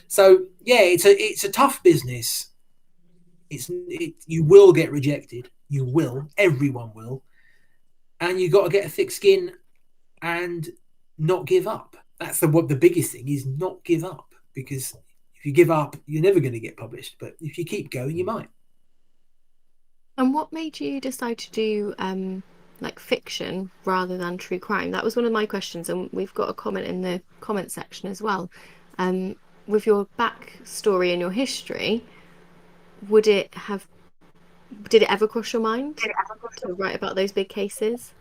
So yeah, it's a tough business. You will get rejected. You will. Everyone will. And you got to get a thick skin and not give up. That's the biggest thing is not give up, because if you give up, you're never going to get published. But if you keep going, you might. And what made you decide to do like fiction rather than true crime? That was one of my questions, and we've got a comment in the comment section as well. With your backstory and your history, did it ever cross your mind to write about those big cases?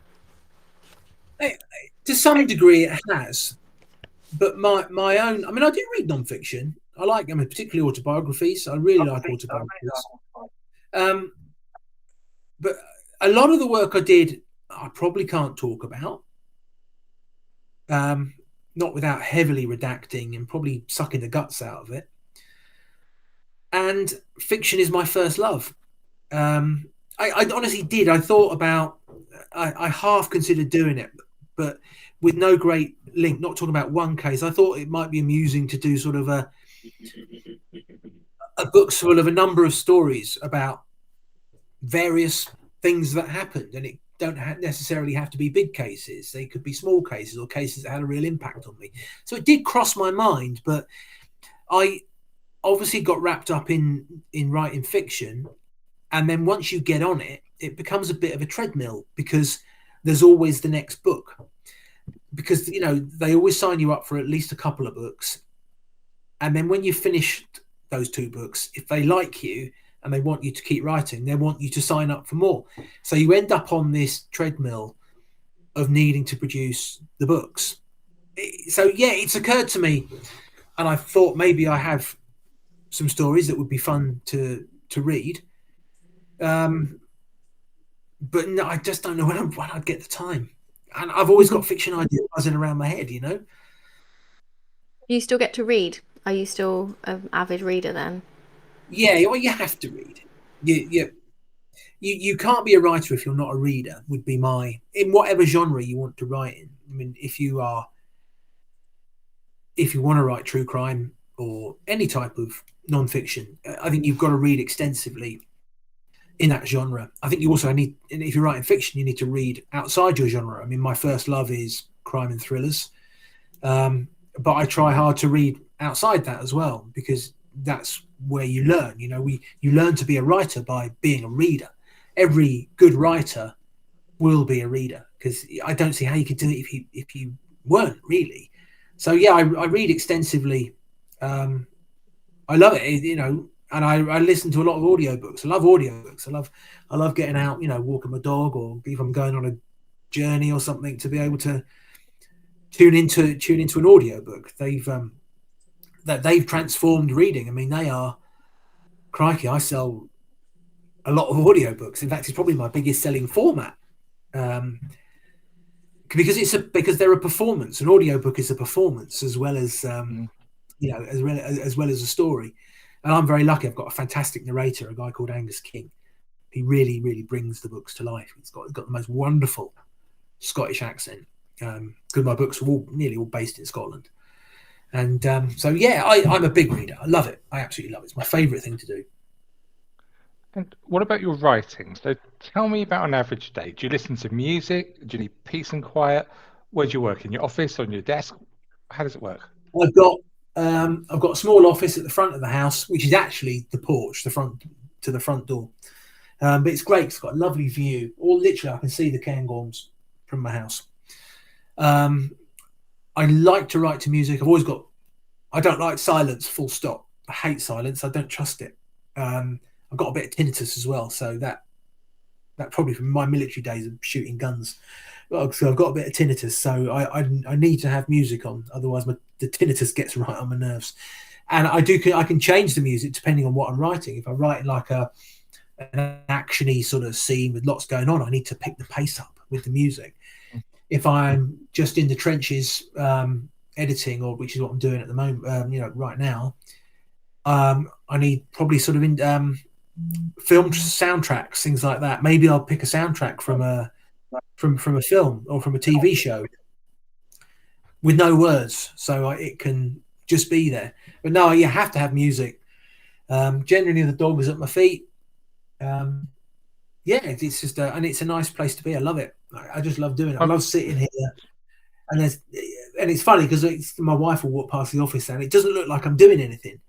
To some degree, it has. But my own, I mean, I do read non-fiction. I like, particularly autobiographies. I really like autobiographies. But a lot of the work I did, I probably can't talk about. Not without heavily redacting and probably sucking the guts out of it. And fiction is my first love. I honestly did. I thought about, I half considered doing it, but with no great link, not talking about one case. I thought it might be amusing to do sort of a book full of a number of stories about various things that happened, and it don't necessarily have to be big cases. They could be small cases or cases that had a real impact on me. So it did cross my mind, but I obviously got wrapped up in writing fiction. And then once you get on it, it becomes a bit of a treadmill, because there's always the next book. Because, you know, they always sign you up for at least a couple of books. And then when you've finished those 2 books, if they like you and they want you to keep writing, they want you to sign up for more. So you end up on this treadmill of needing to produce the books. So, yeah, it's occurred to me, and I thought maybe I have some stories that would be fun to read. But no, I just don't know when I'd get the time. And I've always got fiction ideas buzzing around my head, you know. You still get to read? Are you still an avid reader then? Yeah, well, you have to read. You can't be a writer if you're not a reader, would be in whatever genre you want to write in. I mean, if you want to write true crime or any type of non-fiction, I think you've got to read extensively in that genre. I think you also need, if you're writing fiction, you need to read outside your genre. I mean, my first love is crime and thrillers, but I try hard to read outside that as well, because that's where you learn. You know, you learn to be a writer by being a reader. Every good writer will be a reader, because I don't see how you could do it if you weren't really. So yeah, I read extensively. I love it, you know, and I listen to a lot of audiobooks. I love audiobooks. I love getting out, you know, walking my dog, or if I'm going on a journey or something, to be able to tune into an audiobook. They've transformed reading. I mean, they are, crikey, I sell a lot of audiobooks. In fact, it's probably my biggest selling format. Because they're a performance. An audiobook is a performance as well as you know, as well as a story. And I'm very lucky. I've got a fantastic narrator, a guy called Angus King. He really, really brings the books to life. He's got the most wonderful Scottish accent. Because my books are nearly all based in Scotland. And so yeah, I'm a big reader. I love it. I absolutely love it. It's my favourite thing to do. And what about your writing? So tell me about an average day. Do you listen to music? Do you need peace and quiet? Where do you work? In your office, on your desk? How does it work? I've got a small office at the front of the house, which is actually the porch, the front door. But it's great. It's got a lovely view. Or literally, I can see the Cairngorms from my house. I like to write to music. I don't like silence, full stop. I hate silence. I don't trust it. I've got a bit of tinnitus as well, so that probably from my military days of shooting guns. So I've got a bit of tinnitus, so I need to have music on, otherwise the tinnitus gets right on my nerves. And I can change the music depending on what I'm writing. If I'm writing like an actiony sort of scene with lots going on, I need to pick the pace up with the music. If I'm just in the trenches editing, or which is what I'm doing at the moment, you know, right now, I need probably sort of film soundtracks, things like that. Maybe I'll pick a soundtrack from a film or from a TV show with no words, so it can just be there. But no, you have to have music. Generally, the dog is at my feet. Yeah, it's just and it's a nice place to be. I love it. I just love doing it. I love sitting here, and it's funny because my wife will walk past the office and it doesn't look like I'm doing anything,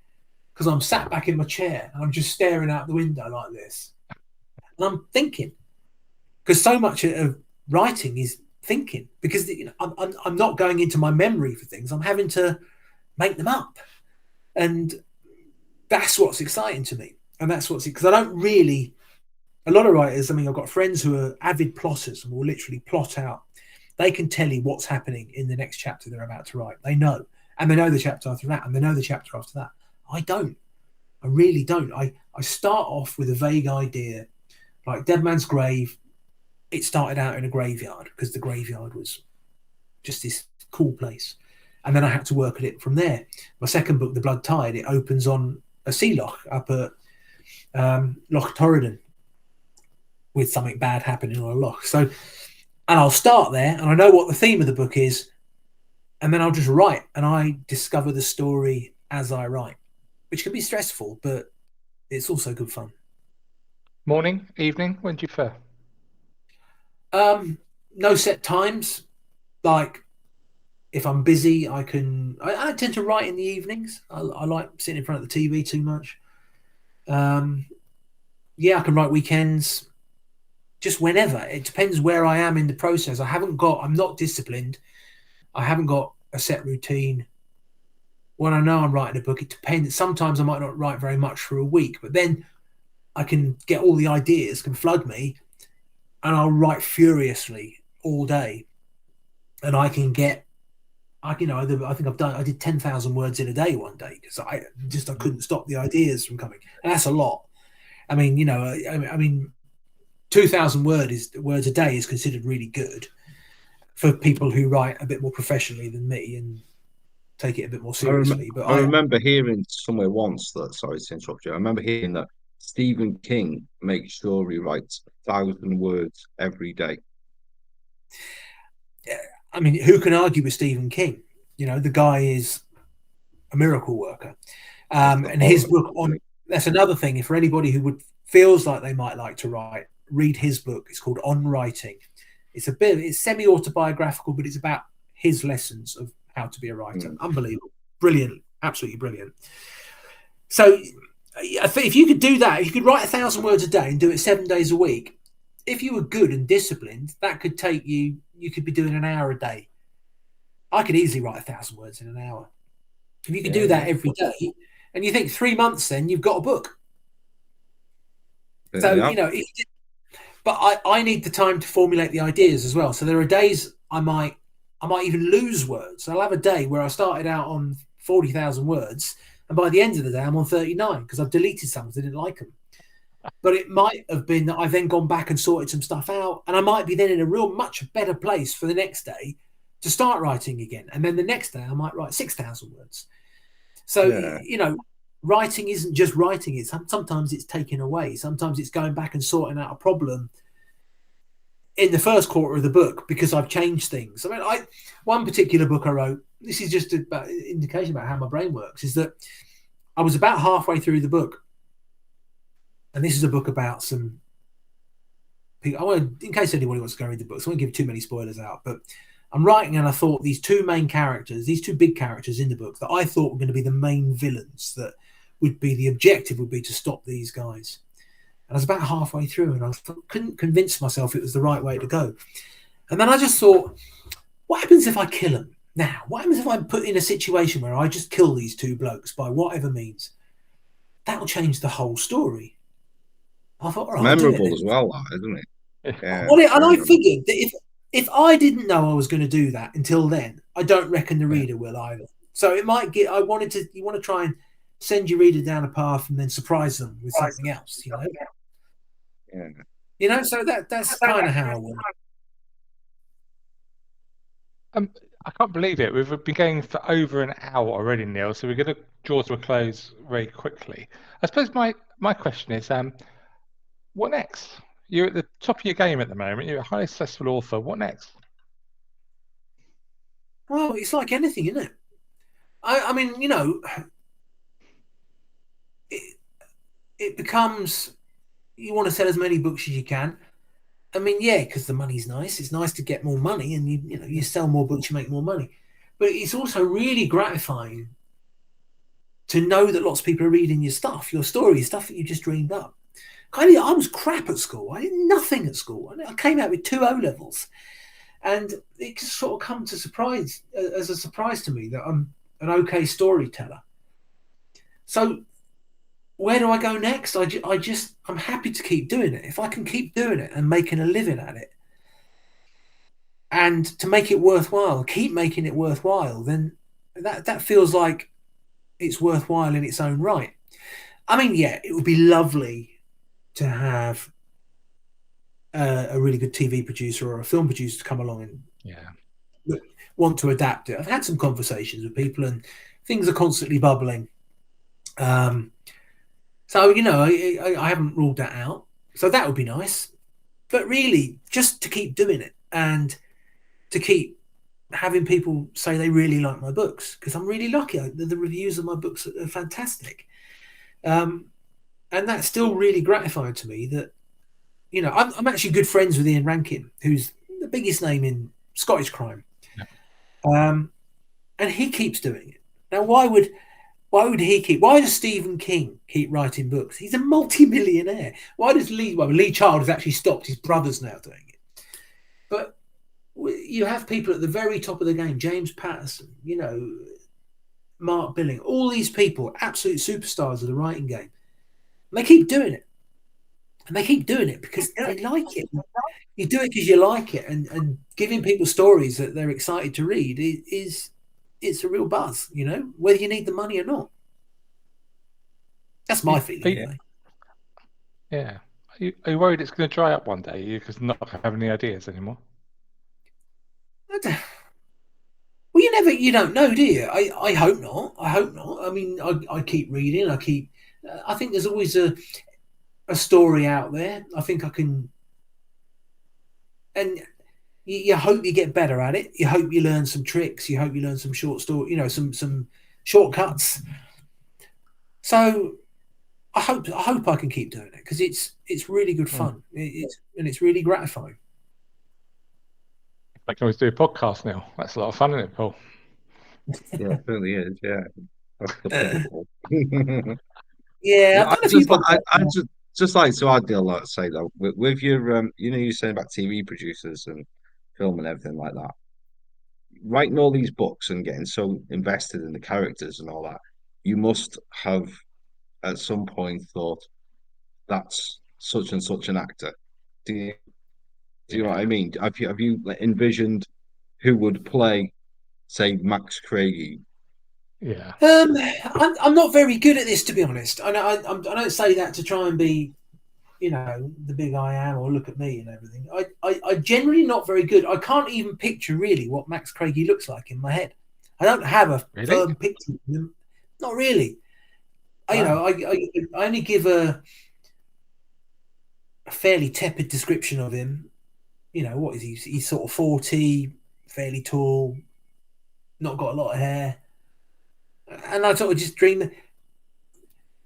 because I'm sat back in my chair and I'm just staring out the window like this, and I'm thinking, because so much of writing is thinking, because you know, I'm not going into my memory for things. I'm having to make them up, and that's what's exciting to me. And that's because I don't really. A lot of writers, I mean, I've got friends who are avid plotters and will literally plot out. They can tell you what's happening in the next chapter they're about to write. They know. And they know the chapter after that. And they know the chapter after that. I don't. I really don't. I start off with a vague idea. Like Dead Man's Grave, it started out in a graveyard because the graveyard was just this cool place. And then I had to work at it from there. My second book, The Blood Tide, it opens on a sea loch up at Loch Torridon, with something bad happening on a loch. So, and I'll start there, and I know what the theme of the book is, and then I'll just write, and I discover the story as I write, which can be stressful, but it's also good fun. Morning, evening, when do you prefer? No set times. Like, if I'm busy, I tend to write in the evenings. I like sitting in front of the TV too much. Yeah, I can write weekends. Just whenever. It depends where I am in the process. I'm not disciplined. I haven't got a set routine. When I know I'm writing a book, it depends. Sometimes I might not write very much for a week, but then I can get all the ideas, can flood me, and I'll write furiously all day. And I think I did 10,000 words in a day one day, because I couldn't stop the ideas from coming. And that's a lot. I mean, 2,000 words a day is considered really good for people who write a bit more professionally than me and take it a bit more seriously. I remember hearing somewhere once that, sorry to interrupt you, I remember hearing that Stephen King makes sure he writes 1,000 words every day. I mean, who can argue with Stephen King? You know, the guy is a miracle worker. And his book that's another thing. For anybody who feels like they might like to write, read his book. It's called On Writing. It's semi-autobiographical, but it's about his lessons of how to be a writer. Unbelievable. Brilliant. Absolutely brilliant. So if you could do that, if you could write 1,000 words a day and do it 7 days a week, if you were good and disciplined, that could take you. You could be doing an hour a day. I could easily write 1,000 words in an hour. If you could do that every day, and you think 3 months, then you've got a book. So but I need the time to formulate the ideas as well. So there are days I might even lose words. I'll have a day where I started out on 40,000 words, and by the end of the day I'm on 39 because I've deleted some because I didn't like them. But it might have been that I've then gone back and sorted some stuff out, and I might be then in a real much better place for the next day to start writing again. And then the next day I might write 6,000 words. So, writing isn't just writing it. Sometimes it's taken away. Sometimes it's going back and sorting out a problem in the first quarter of the book because I've changed things. I mean, one particular book I wrote, this is just an indication about how my brain works, is that I was about halfway through the book. And this is a book about some people. In case anybody wants to go read the book, so I won't give too many spoilers out, but I'm writing and I thought these two main characters, these two big characters in the book that I thought were going to be the main villains, that would be the objective would be to stop these guys. And I was about halfway through and I couldn't convince myself it was the right way to go. And then I just thought, what happens if I kill them? Now, what happens if I'm put in a situation where I just kill these two blokes by whatever means? That will change the whole story. I thought, all right, memorable as well, isn't it? Yeah. And I figured that if I didn't know I was going to do that until then, I don't reckon the reader will either. So it might get. You want to try and send your reader down a path and then surprise them with something else. Yeah. So that's kind of how I want it. I can't believe it. We've been going for over an hour already, Neil. So we're going to draw to a close very quickly. I suppose my question is, what next? You're at the top of your game at the moment. You're a highly successful author. What next? Well, it's like anything, isn't it? I mean, it becomes, you want to sell as many books as you can. I mean, yeah, because the money's nice. It's nice to get more money, and you sell more books, you make more money. But it's also really gratifying to know that lots of people are reading your stuff, your story, stuff that you just dreamed up. I was crap at school. I did nothing at school. I came out with 2 O-levels. And it just sort of come as a surprise to me that I'm an okay storyteller. So where do I go next? I'm happy to keep doing it. If I can keep doing it and making a living at it, and to make it worthwhile, keep making it worthwhile, then that feels like it's worthwhile in its own right. I mean, yeah, it would be lovely to have a really good TV producer or a film producer to come along and want to adapt it. I've had some conversations with people and things are constantly bubbling. So, I haven't ruled that out. So that would be nice. But really, just to keep doing it and to keep having people say they really like my books, because I'm really lucky. The reviews of my books are fantastic. And that's still really gratifying to me that, I'm actually good friends with Ian Rankin, who's the biggest name in Scottish crime. Yeah. And he keeps doing it. Now, why does Stephen King keep writing books? He's a multi-millionaire. Why does Lee Child has actually stopped, his brother's now doing it. But you have people at the very top of the game, James Patterson, Mark Billing, all these people, absolute superstars of the writing game. And they keep doing it. And they keep doing it because they like it. You do it because you like it. And giving people stories that they're excited to read it's a real buzz, whether you need the money or not. That's my feeling. Anyway. Yeah. Are you worried it's going to dry up one day? You just not have any ideas anymore? Well, you don't know, do you? I hope not. I mean, I keep reading. I think there's always a story out there. I think I can, and you hope you get better at it. You hope you learn some tricks. You hope you learn some short story, some shortcuts. So I hope I can keep doing it because it's really good fun. It's really gratifying. I can always do a podcast now. That's a lot of fun, isn't it, Paul? Yeah, it really is. Yeah. Yeah, I don't know if you've I just like to add, Neil, like say though, with your you're saying about TV producers and film and everything like that. Writing all these books and getting so invested in the characters and all that, you must have at some point thought that's such and such an actor. Do you know what I mean? Have you like, envisioned who would play, say, Max Craigie? Yeah. I'm not very good at this, to be honest. I don't say that to try and be, the big I am or look at me and everything. I generally not very good. I can't even picture really what Max Craigie looks like in my head. I don't have a firm picture of him. Not really. Wow. I only give a fairly tepid description of him. What is he? He's sort of 40, fairly tall, not got a lot of hair, and I sort of just dream.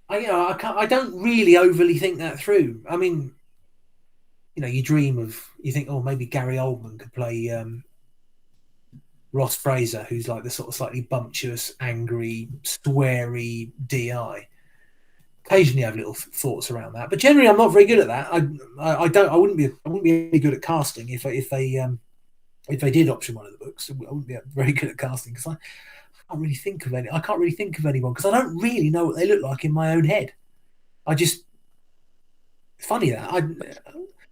I don't really overly think that through. I mean, you dream of, you think, oh, maybe Gary Oldman could play Ross Fraser, who's like the sort of slightly bumptious, angry, sweary DI. Occasionally, I have little thoughts around that, but generally, I'm not very good at that. I wouldn't be any good at casting if they did option one of the books. I wouldn't be very good at casting because I can't really think of any. I can't really think of anyone because I don't really know what they look like in my own head. It's funny that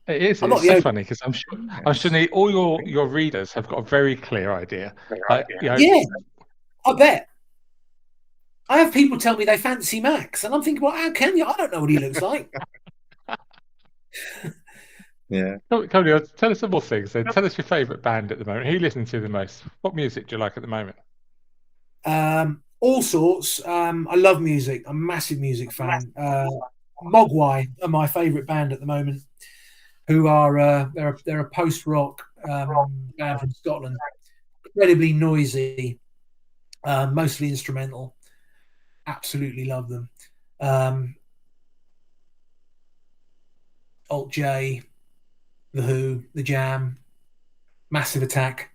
It is. It's so funny because I'm sure all your readers have got a very clear idea. Yeah, I bet. I have people tell me they fancy Max, and I'm thinking, well, how can you? I don't know what he looks like. Yeah. Cody, tell us some more things. So tell us your favourite band at the moment. Who you listen to the most? What music do you like at the moment? All sorts. I love music. I'm a massive music fan. Mogwai are my favourite band at the moment. Who are they're a post rock band from Scotland. Incredibly noisy, mostly instrumental. Absolutely love them. Alt J, The Who, The Jam, Massive Attack,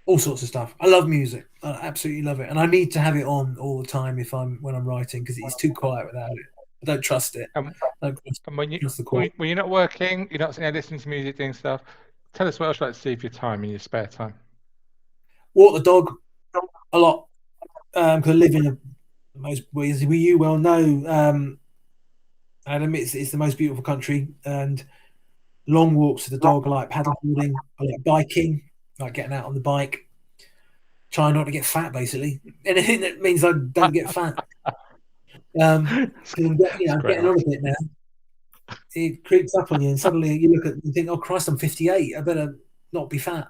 all sorts of stuff. I love music. I absolutely love it, and I need to have it on all the time when I'm writing because it's too quiet without it. I don't trust it. When you're not working, you're not listening to music, doing stuff. Tell us what else you like to do for your time in your spare time. Walk the dog a lot because I live in a most, as you well know, Adam, it's the most beautiful country, and long walks with the dog. I like paddleboarding, I like biking, I like getting out on the bike, trying not to get fat, basically. Anything that means I don't get fat. I'm getting on a bit now. It creeps up on you, and suddenly you look at and think, oh Christ, I'm 58. I better not be fat.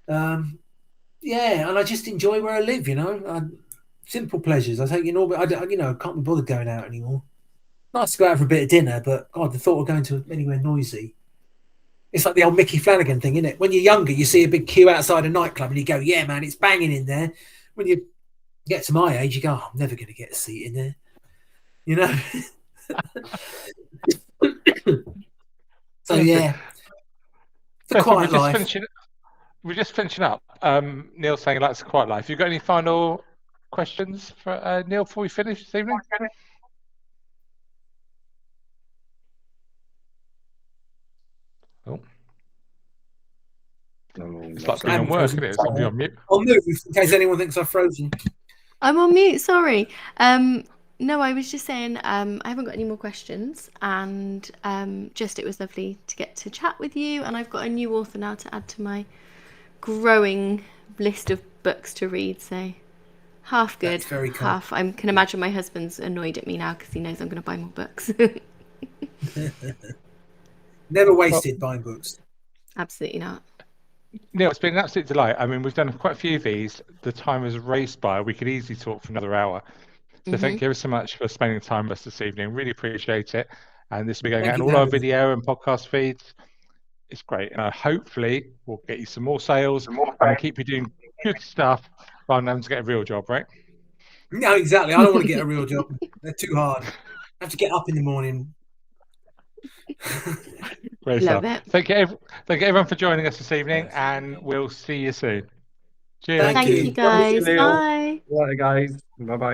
Yeah, and I just enjoy where I live. Simple pleasures. I take I can't be bothered going out anymore. Nice to go out for a bit of dinner, but God, the thought of going to anywhere noisy. It's like the old Mickey Flanagan thing, isn't it? When you're younger, you see a big queue outside a nightclub and you go, yeah, man, it's banging in there. When you get to my age, you go, oh, I'm never going to get a seat in there. So, yeah. The quiet life. We're just finishing up. Neil saying he likes a quiet life. You got any final questions for Neil before we finish this evening? Oh. It's like being on work, isn't it? Somebody on mute. I'll move in case anyone thinks I've frozen. I'm on mute, sorry. No, I was just saying I haven't got any more questions, and it was lovely to get to chat with you, and I've got a new author now to add to my growing list of books to read, so half good, half I can imagine my husband's annoyed at me now because he knows I'm going to buy more books. Never wasted buying books. Absolutely not. Neil, it's been an absolute delight. I mean, we've done quite a few of these. The time has raced by. We could easily talk for another hour. So thank you ever so much for spending time with us this evening. Really appreciate it. And this will be going out in all our video and podcast feeds. It's great. And hopefully we'll get you some more sales and keep you doing good stuff rather than having to get a real job, right? No, exactly. I don't want to get a real job. They're too hard. I have to get up in the morning. Great stuff. Thank you everyone for joining us this evening, and we'll see you soon. Cheers. Thank you guys. Bye. Bye guys. Bye bye.